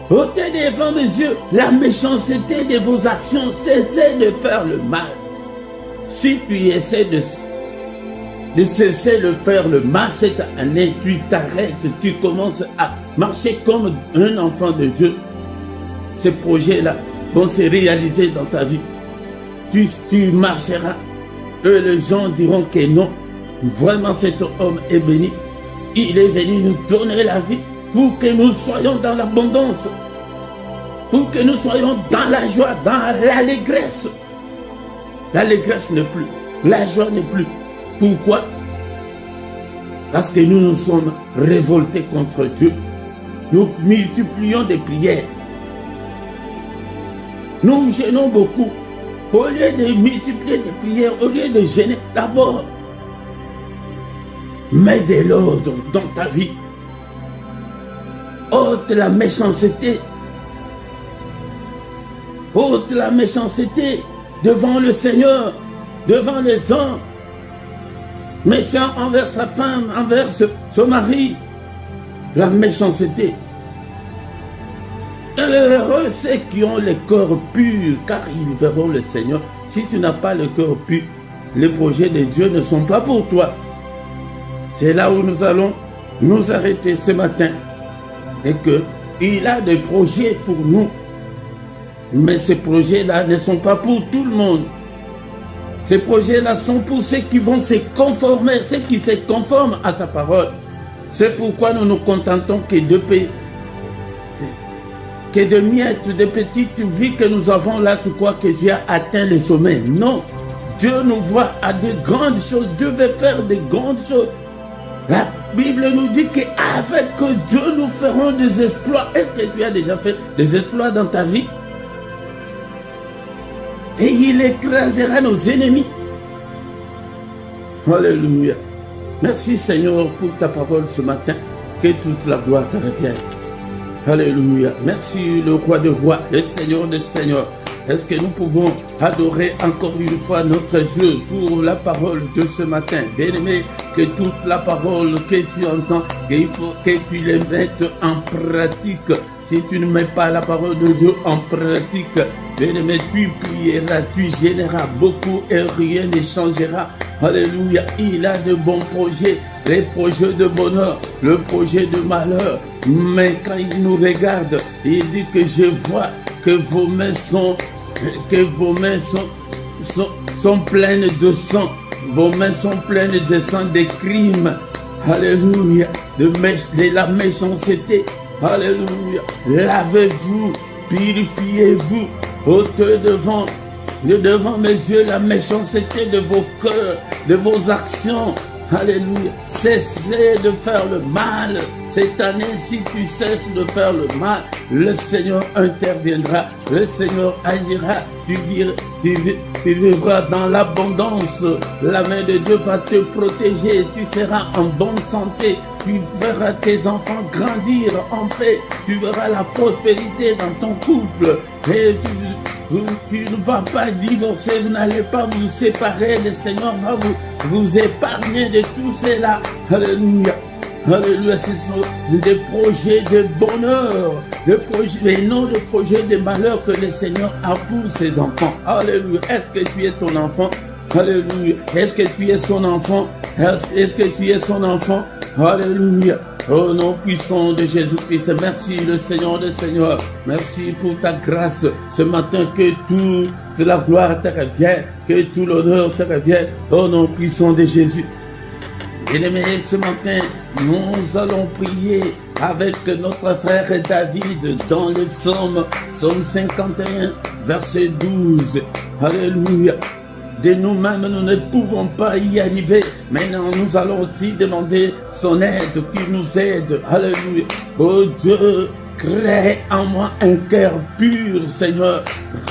Speaker 1: Ôtez devant mes yeux la méchanceté de vos actions. Cessez de faire le mal. Si tu essaies de cesser de faire le mal cette année, tu t'arrêtes, tu commences à marcher comme un enfant de Dieu. Ces projets-là vont se réaliser dans ta vie. Tu marcheras. Eux, les gens diront que non. Vraiment, cet homme est béni. Il est venu nous donner la vie pour que nous soyons dans l'abondance. Pour que nous soyons dans la joie, dans l'allégresse. L'allégresse n'est plus. La joie n'est plus. Pourquoi? Parce que nous nous sommes révoltés contre Dieu. Nous multiplions des prières. Nous gênons beaucoup. Au lieu de multiplier des prières, au lieu de gêner, d'abord, mets de l'ordre dans ta vie. Ôte la méchanceté. Ôte la méchanceté devant le Seigneur, devant les hommes. Méchant envers sa femme, envers son mari. La méchanceté. Heureux ceux qui ont le cœur pur, car ils verront le Seigneur. Si tu n'as pas le cœur pur, les projets de Dieu ne sont pas pour toi. C'est là où nous allons nous arrêter ce matin. Et qu'il a des projets pour nous. Mais ces projets-là ne sont pas pour tout le monde. Ces projets-là sont pour ceux qui vont se conformer, ceux qui se conforment à sa parole. C'est pourquoi nous nous contentons que de miettes, de petites vies que nous avons là, tu crois que Dieu a atteint le sommet. Non. Dieu nous voit à de grandes choses. Dieu veut faire de grandes choses. La Bible nous dit qu'avec Dieu, nous ferons des exploits. Est-ce que tu as déjà fait des exploits dans ta vie? Et il écrasera nos ennemis. Alléluia. Merci Seigneur pour ta parole ce matin. Que toute la gloire te revienne. Alléluia. Merci le roi de rois, le Seigneur des seigneurs. Est-ce que nous pouvons adorer encore une fois notre Dieu pour la parole de ce matin? Bien-aimé, que toute la parole que tu entends, qu'il faut que tu les mettes en pratique. Si tu ne mets pas la parole de Dieu en pratique, bien-aimé, tu prieras, tu gêneras beaucoup et rien ne changera. Alléluia. Il a de bons projets, les projets de bonheur, le projet de malheur. Mais quand il nous regarde, il dit que je vois que vos mains sont pleines de sang. Vos mains sont pleines de sang, des crimes. Alléluia. De la méchanceté. Alléluia. Lavez-vous, purifiez-vous. Ôtez devant mes yeux la méchanceté de vos cœurs, de vos actions. Alléluia. Cessez de faire le mal. Cette année, si tu cesses de faire le mal, le Seigneur interviendra, le Seigneur agira, tu vivras dans l'abondance. La main de Dieu va te protéger, tu seras en bonne santé. Tu verras tes enfants grandir en paix. Tu verras la prospérité dans ton couple. Et tu ne vas pas divorcer, vous n'allez pas vous séparer. Le Seigneur va vous épargner de tout cela. Alléluia. Alléluia, ce sont des projets de bonheur, mais non des projets de malheur que le Seigneur a pour ses enfants. Alléluia. Est-ce que tu es ton enfant? Alléluia. Est-ce que tu es son enfant? Est-ce que tu es son enfant? Alléluia. Au nom puissant de Jésus-Christ, merci le Seigneur des Seigneurs. Merci pour ta grâce ce matin, que toute la gloire te revienne, que tout l'honneur te revienne. Au nom puissant de Jésus. Bien-aimés, ce matin, nous allons prier avec notre frère David dans le psaume 51, verset 12. Alléluia. De nous-mêmes, nous ne pouvons pas y arriver. Maintenant, nous allons aussi demander son aide, qu'il nous aide. Alléluia. Oh Dieu, crée en moi un cœur pur, Seigneur.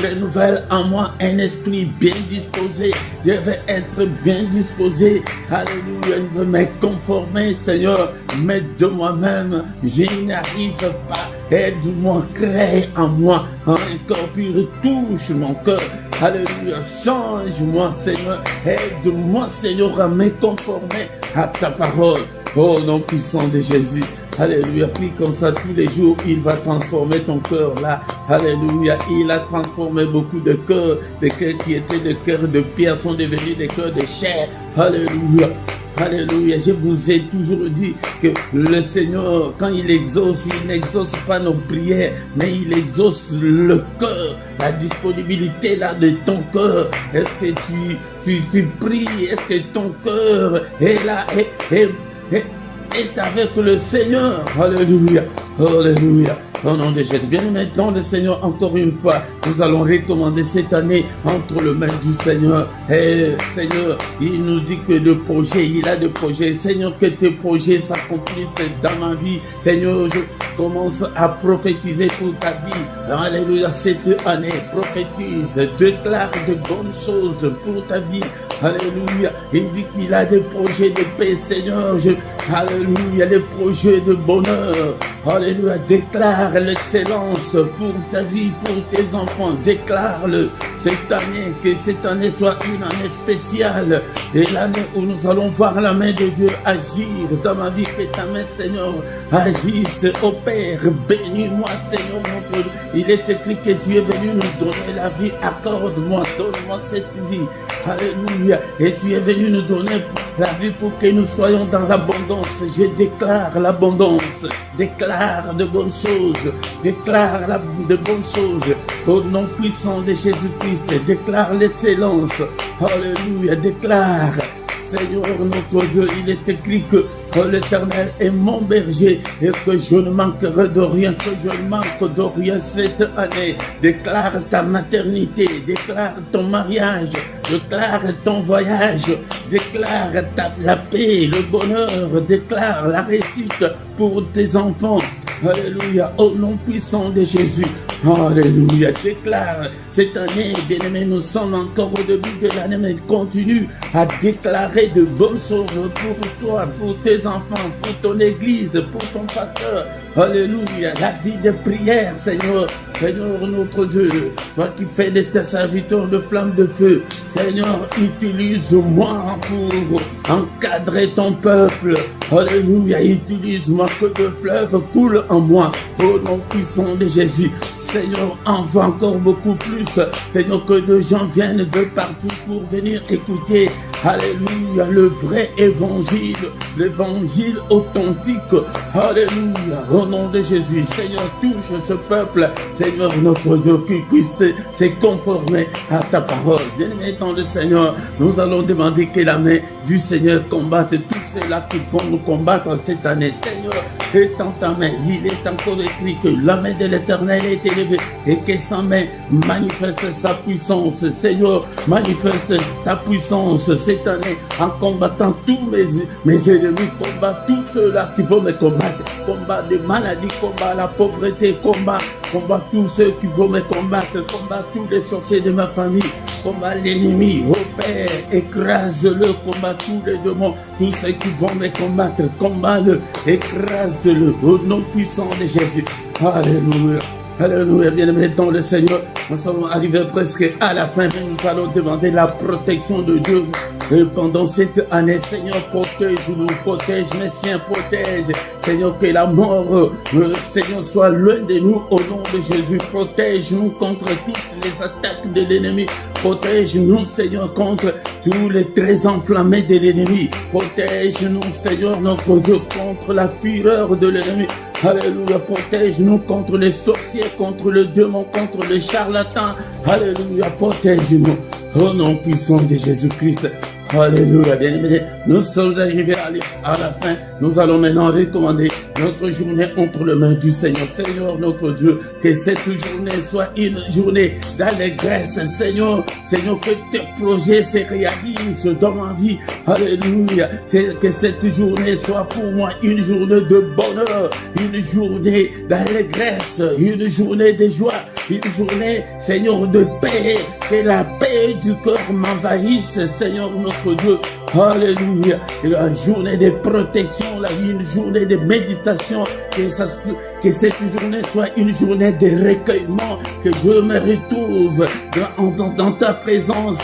Speaker 1: Renouvelle en moi un esprit bien disposé. Je vais être bien disposé. Alléluia. Je veux me conformer, Seigneur. Mais de moi-même, je n'arrive pas. Aide-moi, crée en moi un cœur pur. Touche mon cœur. Alléluia. Change-moi, Seigneur. Aide-moi, Seigneur, à me conformer à ta parole. Oh, nom puissant de Jésus. Alléluia, prie comme ça tous les jours, il va transformer ton cœur là. Alléluia, il a transformé beaucoup de cœurs. Des cœurs qui étaient des cœurs de pierre sont devenus des cœurs de chair. Alléluia. Alléluia, je vous ai toujours dit que le Seigneur, quand il exauce, il n'exauce pas nos prières, mais il exauce le cœur, la disponibilité là de ton cœur. Est-ce que tu pries? Est-ce que ton cœur est là, est avec le Seigneur? Alléluia, alléluia. Au nom de Jésus. Bien maintenant, le Seigneur, encore une fois, nous allons recommander cette année entre les mains du Seigneur. Et Seigneur, il nous dit que le projet, il a des projets. Seigneur, que tes projets s'accomplissent dans ma vie. Seigneur, je commence à prophétiser pour ta vie. Alléluia, cette année, prophétise, déclare de bonnes choses pour ta vie. Alléluia, il dit qu'il a des projets de paix, Seigneur. Alléluia, des projets de bonheur. Alléluia, déclare l'excellence pour ta vie, pour tes enfants. Déclare-le cette année, que cette année soit une année spéciale. Et l'année où nous allons voir la main de Dieu agir dans ma vie. Que ta main, Seigneur, agisse, opère. Bénis-moi, Seigneur, mon Dieu. Il est écrit que tu es venu nous donner la vie. Accorde-moi, donne-moi cette vie. Alléluia. Et tu es venu nous donner la vie pour que nous soyons dans l'abondance. Je déclare l'abondance. Déclare de bonnes choses. Déclare de bonnes choses. Au nom puissant de Jésus-Christ. Déclare l'excellence. Alléluia. Déclare. Seigneur notre Dieu, il est écrit que l'Éternel est mon berger et que je ne manquerai de rien, que je ne manque de rien cette année. Déclare ta maternité, déclare ton mariage, déclare ton voyage, déclare la paix, le bonheur, déclare la réussite pour tes enfants. Alléluia, au nom puissant de Jésus. Alléluia, déclare cette année, bien-aimés, nous sommes encore au début de l'année, mais continue à déclarer de bonnes choses pour toi, pour tes enfants, pour ton église, pour ton pasteur. Alléluia, la vie de prière, Seigneur. Seigneur notre Dieu, toi qui fais de tes serviteurs de flammes de feu, Seigneur, utilise-moi pour encadrer ton peuple. Alléluia, utilise-moi, que le fleuve coule en moi. Au nom puissant de Jésus, Seigneur, envoie encore beaucoup plus. Seigneur, que les gens viennent de partout pour venir écouter. Alléluia, le vrai évangile, l'évangile authentique. Alléluia, au nom de Jésus, Seigneur, touche ce peuple. Seigneur, notre Dieu, qui puisse se conformer à ta parole. Bien-aimé dans le Seigneur, nous allons demander que la main du Seigneur combatte tous ceux-là qui vont nous combattre cette année. Seigneur, étends ta main. Il est encore écrit que la main de l'Éternel est élevée et que sa main manifeste sa puissance. Seigneur, manifeste ta puissance cette année en combattant tous mes ennemis, combat tous ceux-là qui vont me combattre, combat des maladies, combat la pauvreté, combat tous ceux qui vont me combattre, combat tous les sorciers de ma famille, combat l'ennemi, oh Père, écrase-le, combat tous les démons, tous ceux qui vont me combattre, combat-le, écrase-le, au nom puissant de Jésus. Alléluia. Alléluia, bien-aimés dans le Seigneur, nous sommes arrivés presque à la fin, mais nous allons demander la protection de Dieu. Et pendant cette année, Seigneur, protège-nous, protège mes siens, protège. Seigneur, que la mort, Seigneur, soit loin de nous au nom de Jésus. Protège-nous contre toutes les attaques de l'ennemi. Protège-nous, Seigneur, contre tous les traits enflammés de l'ennemi. Protège-nous, Seigneur, notre Dieu, contre la fureur de l'ennemi. Alléluia, protège-nous contre les sorciers, contre le démon, contre les charlatans. Alléluia, protège-nous. Au nom puissant de Jésus-Christ. Alléluia, bien-aimés. Nous sommes arrivés à la fin. Nous allons maintenant recommander notre journée entre les mains du Seigneur. Seigneur, notre Dieu, que cette journée soit une journée d'allégresse. Seigneur, que tes projets se réalisent dans ma vie. Alléluia. Que cette journée soit pour moi une journée de bonheur, une journée d'allégresse, une journée de joie, une journée, Seigneur, de paix. Que la paix du cœur m'envahisse, Seigneur, notre Dieu. Alléluia. La journée de protection, une journée de méditation, que cette journée soit une journée de recueillement, que je me retrouve dans ta présence,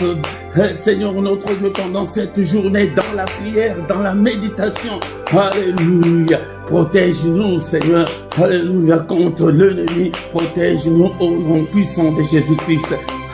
Speaker 1: Seigneur notre Dieu, pendant cette journée, dans la prière, dans la méditation. Alléluia. Protège-nous, Seigneur. Alléluia. Contre l'ennemi. Protège-nous au nom puissant de Jésus-Christ.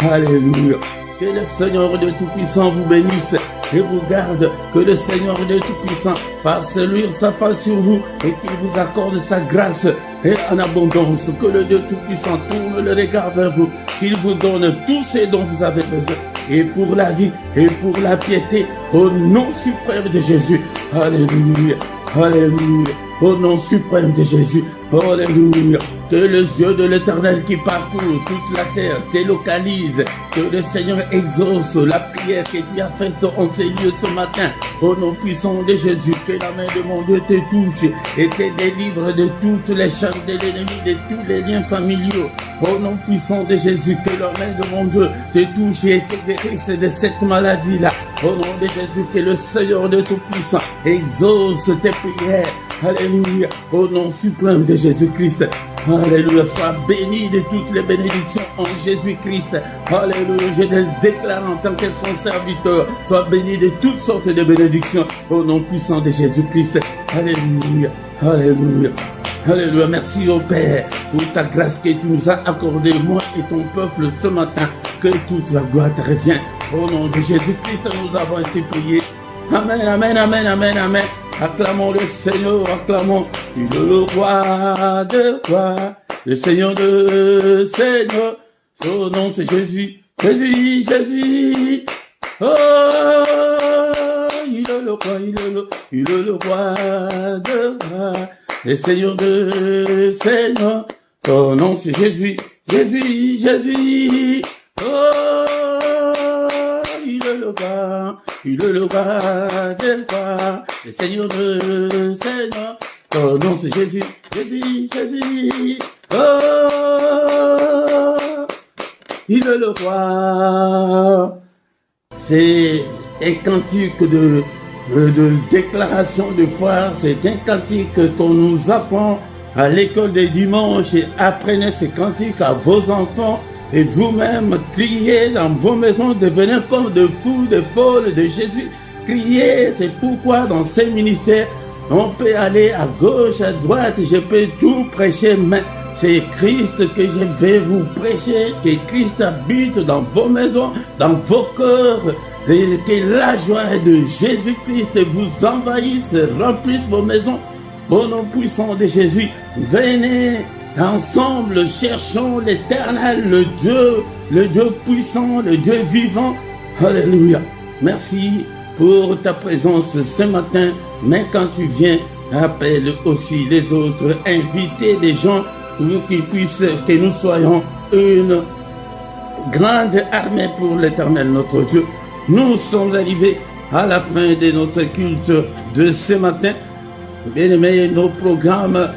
Speaker 1: Alléluia. Que le Seigneur de Tout-Puissant vous bénisse et vous garde. Que le Seigneur de Tout-Puissant fasse luire sa face sur vous et qu'il vous accorde sa grâce et en abondance. Que le Dieu Tout-Puissant tourne le regard vers vous, qu'il vous donne tout ce dont vous avez besoin. Et pour la vie et pour la piété, au nom suprême de Jésus. Alléluia. Alléluia. Au nom suprême de Jésus. Alléluia. Que les yeux de l'Éternel qui parcourt toute la terre te localise. Que le Seigneur exauce la prière que tu as faite en ces lieux ce matin. Au nom puissant de Jésus, que la main de mon Dieu te touche et te délivre de toutes les chaînes de l'ennemi, de tous les liens familiaux. Au nom puissant de Jésus, que la main de mon Dieu te touche et te guérisse de cette maladie-là. Au nom de Jésus, que le Seigneur de Tout-Puissant exauce tes prières. Alléluia. Au nom suprême de Jésus-Christ. Alléluia. Sois béni de toutes les bénédictions en Jésus-Christ. Alléluia. Je le déclare en tant que son serviteur. Sois béni de toutes sortes de bénédictions au nom puissant de Jésus-Christ. Alléluia. Alléluia. Alléluia. Merci au Père pour ta grâce que tu nous as accordée, moi et ton peuple ce matin. Que toute la gloire te revienne. Au nom de Jésus-Christ, nous avons ainsi prié. Amen, amen, amen, amen, amen. Acclamons le Seigneur, acclamons. Il est le roi de rois, le Seigneur de seigneurs. Son nom c'est Jésus, Jésus, Jésus. Oh, il est le roi, il est le roi de rois, le Seigneur de seigneurs. Son nom c'est Jésus, Jésus, Jésus. Oh, il est le roi. Il est le roi des rois, le Seigneur de seigneurs. Son nom c'est Jésus, Jésus, Jésus. Oh, il est le roi. C'est un cantique de déclaration de foi. C'est un cantique qu'on nous apprend à l'école des dimanches. Et apprenez ce cantique à vos enfants. Et vous-même, criez dans vos maisons, devenez comme de fous, de folles de Jésus. Criez, c'est pourquoi dans ces ministères, on peut aller à gauche, à droite, je peux tout prêcher, mais c'est Christ que je vais vous prêcher, que Christ habite dans vos maisons, dans vos cœurs, et que la joie de Jésus-Christ vous envahisse, remplisse vos maisons. Au nom puissant de Jésus, venez. Ensemble, cherchons l'Éternel, le Dieu puissant, le Dieu vivant. Alléluia. Merci pour ta présence ce matin. Mais quand tu viens, appelle aussi les autres, invitez des gens pour qu'ils puissent, que nous soyons une grande armée pour l'Éternel notre Dieu. Nous sommes arrivés à la fin de notre culte de ce matin. Bien aimés, nos programmes,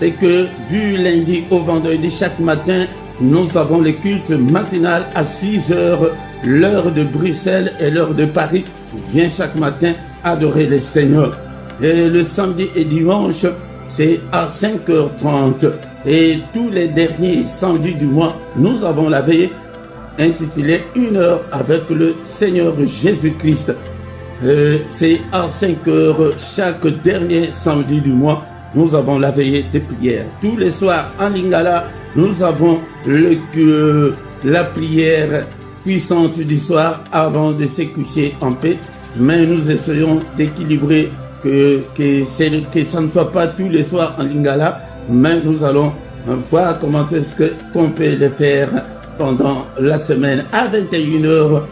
Speaker 1: c'est que du lundi au vendredi, chaque matin, nous avons le culte matinal à 6 heures, l'heure de Bruxelles et l'heure de Paris. Viens chaque matin adorer le Seigneur. Et le samedi et dimanche, c'est à 5h30. Et tous les derniers samedis du mois, nous avons la veillée intitulée 1 heure avec le Seigneur Jésus-Christ. C'est à 5 heures chaque dernier samedi du mois. Nous avons la veillée de prière. Tous les soirs en Lingala, nous avons la prière puissante du soir avant de se coucher en paix. Mais nous essayons d'équilibrer que ça ne soit pas tous les soirs en Lingala, mais nous allons voir comment est-ce qu'on peut le faire pendant la semaine à 21h,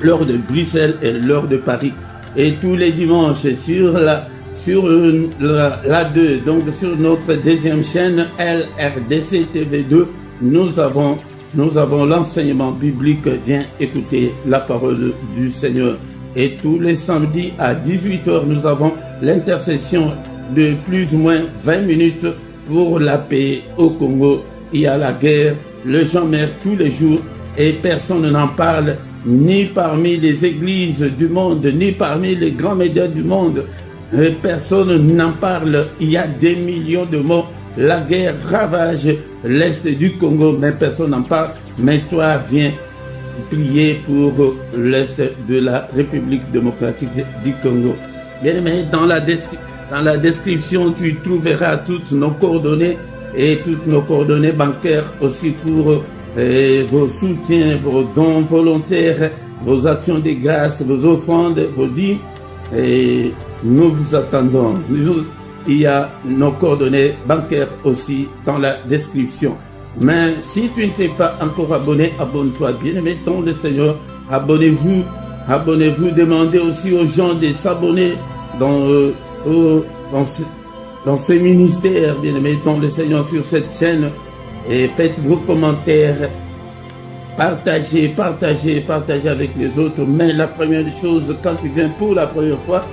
Speaker 1: l'heure de Bruxelles et l'heure de Paris. Et tous les dimanches sur la 2, donc sur notre deuxième chaîne LRDC TV2, nous avons l'enseignement biblique. Viens écouter la parole du Seigneur. Et tous les samedis à 18h, nous avons l'intercession de plus ou moins 20 minutes pour la paix au Congo. Il y a la guerre, le gens meurent tous les jours et personne n'en parle, ni parmi les églises du monde, ni parmi les grands médias du monde. Personne n'en parle. Il y a des millions de morts. La guerre ravage l'est du Congo, mais personne n'en parle. Mais toi, viens prier pour l'est de la République démocratique du Congo. Bien aimé, dans la description, tu trouveras toutes nos coordonnées et toutes nos coordonnées bancaires aussi pour vos soutiens, vos dons volontaires, vos actions de grâce, vos offrandes, vos dîmes. Et nous vous attendons. Il y a nos coordonnées bancaires aussi dans la description. Mais si tu ne t'es pas encore abonné, abonne-toi. Bien-aimé dans le Seigneur, abonnez-vous. Abonnez-vous. Demandez aussi aux gens de s'abonner dans ce ministère, bien-aimé dans le Seigneur, sur cette chaîne. Et faites vos commentaires. Partagez avec les autres. Mais la première chose, quand tu viens pour la première fois,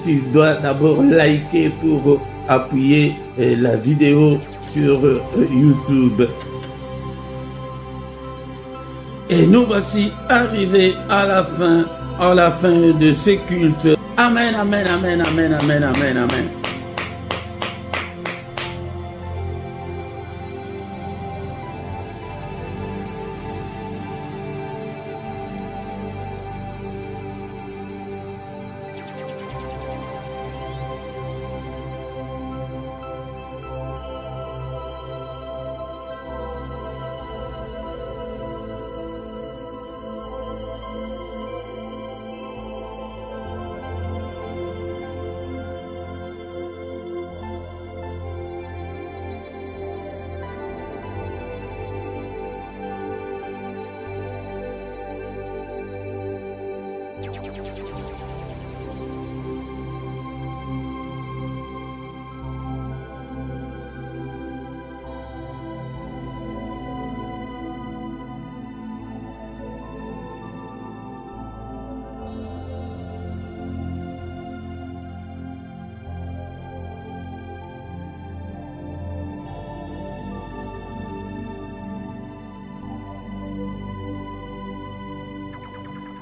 Speaker 1: tu dois d'abord liker pour appuyer la vidéo sur YouTube. Et nous voici arrivés à la fin de ce culte. Amen, amen, amen, amen, amen, amen, amen.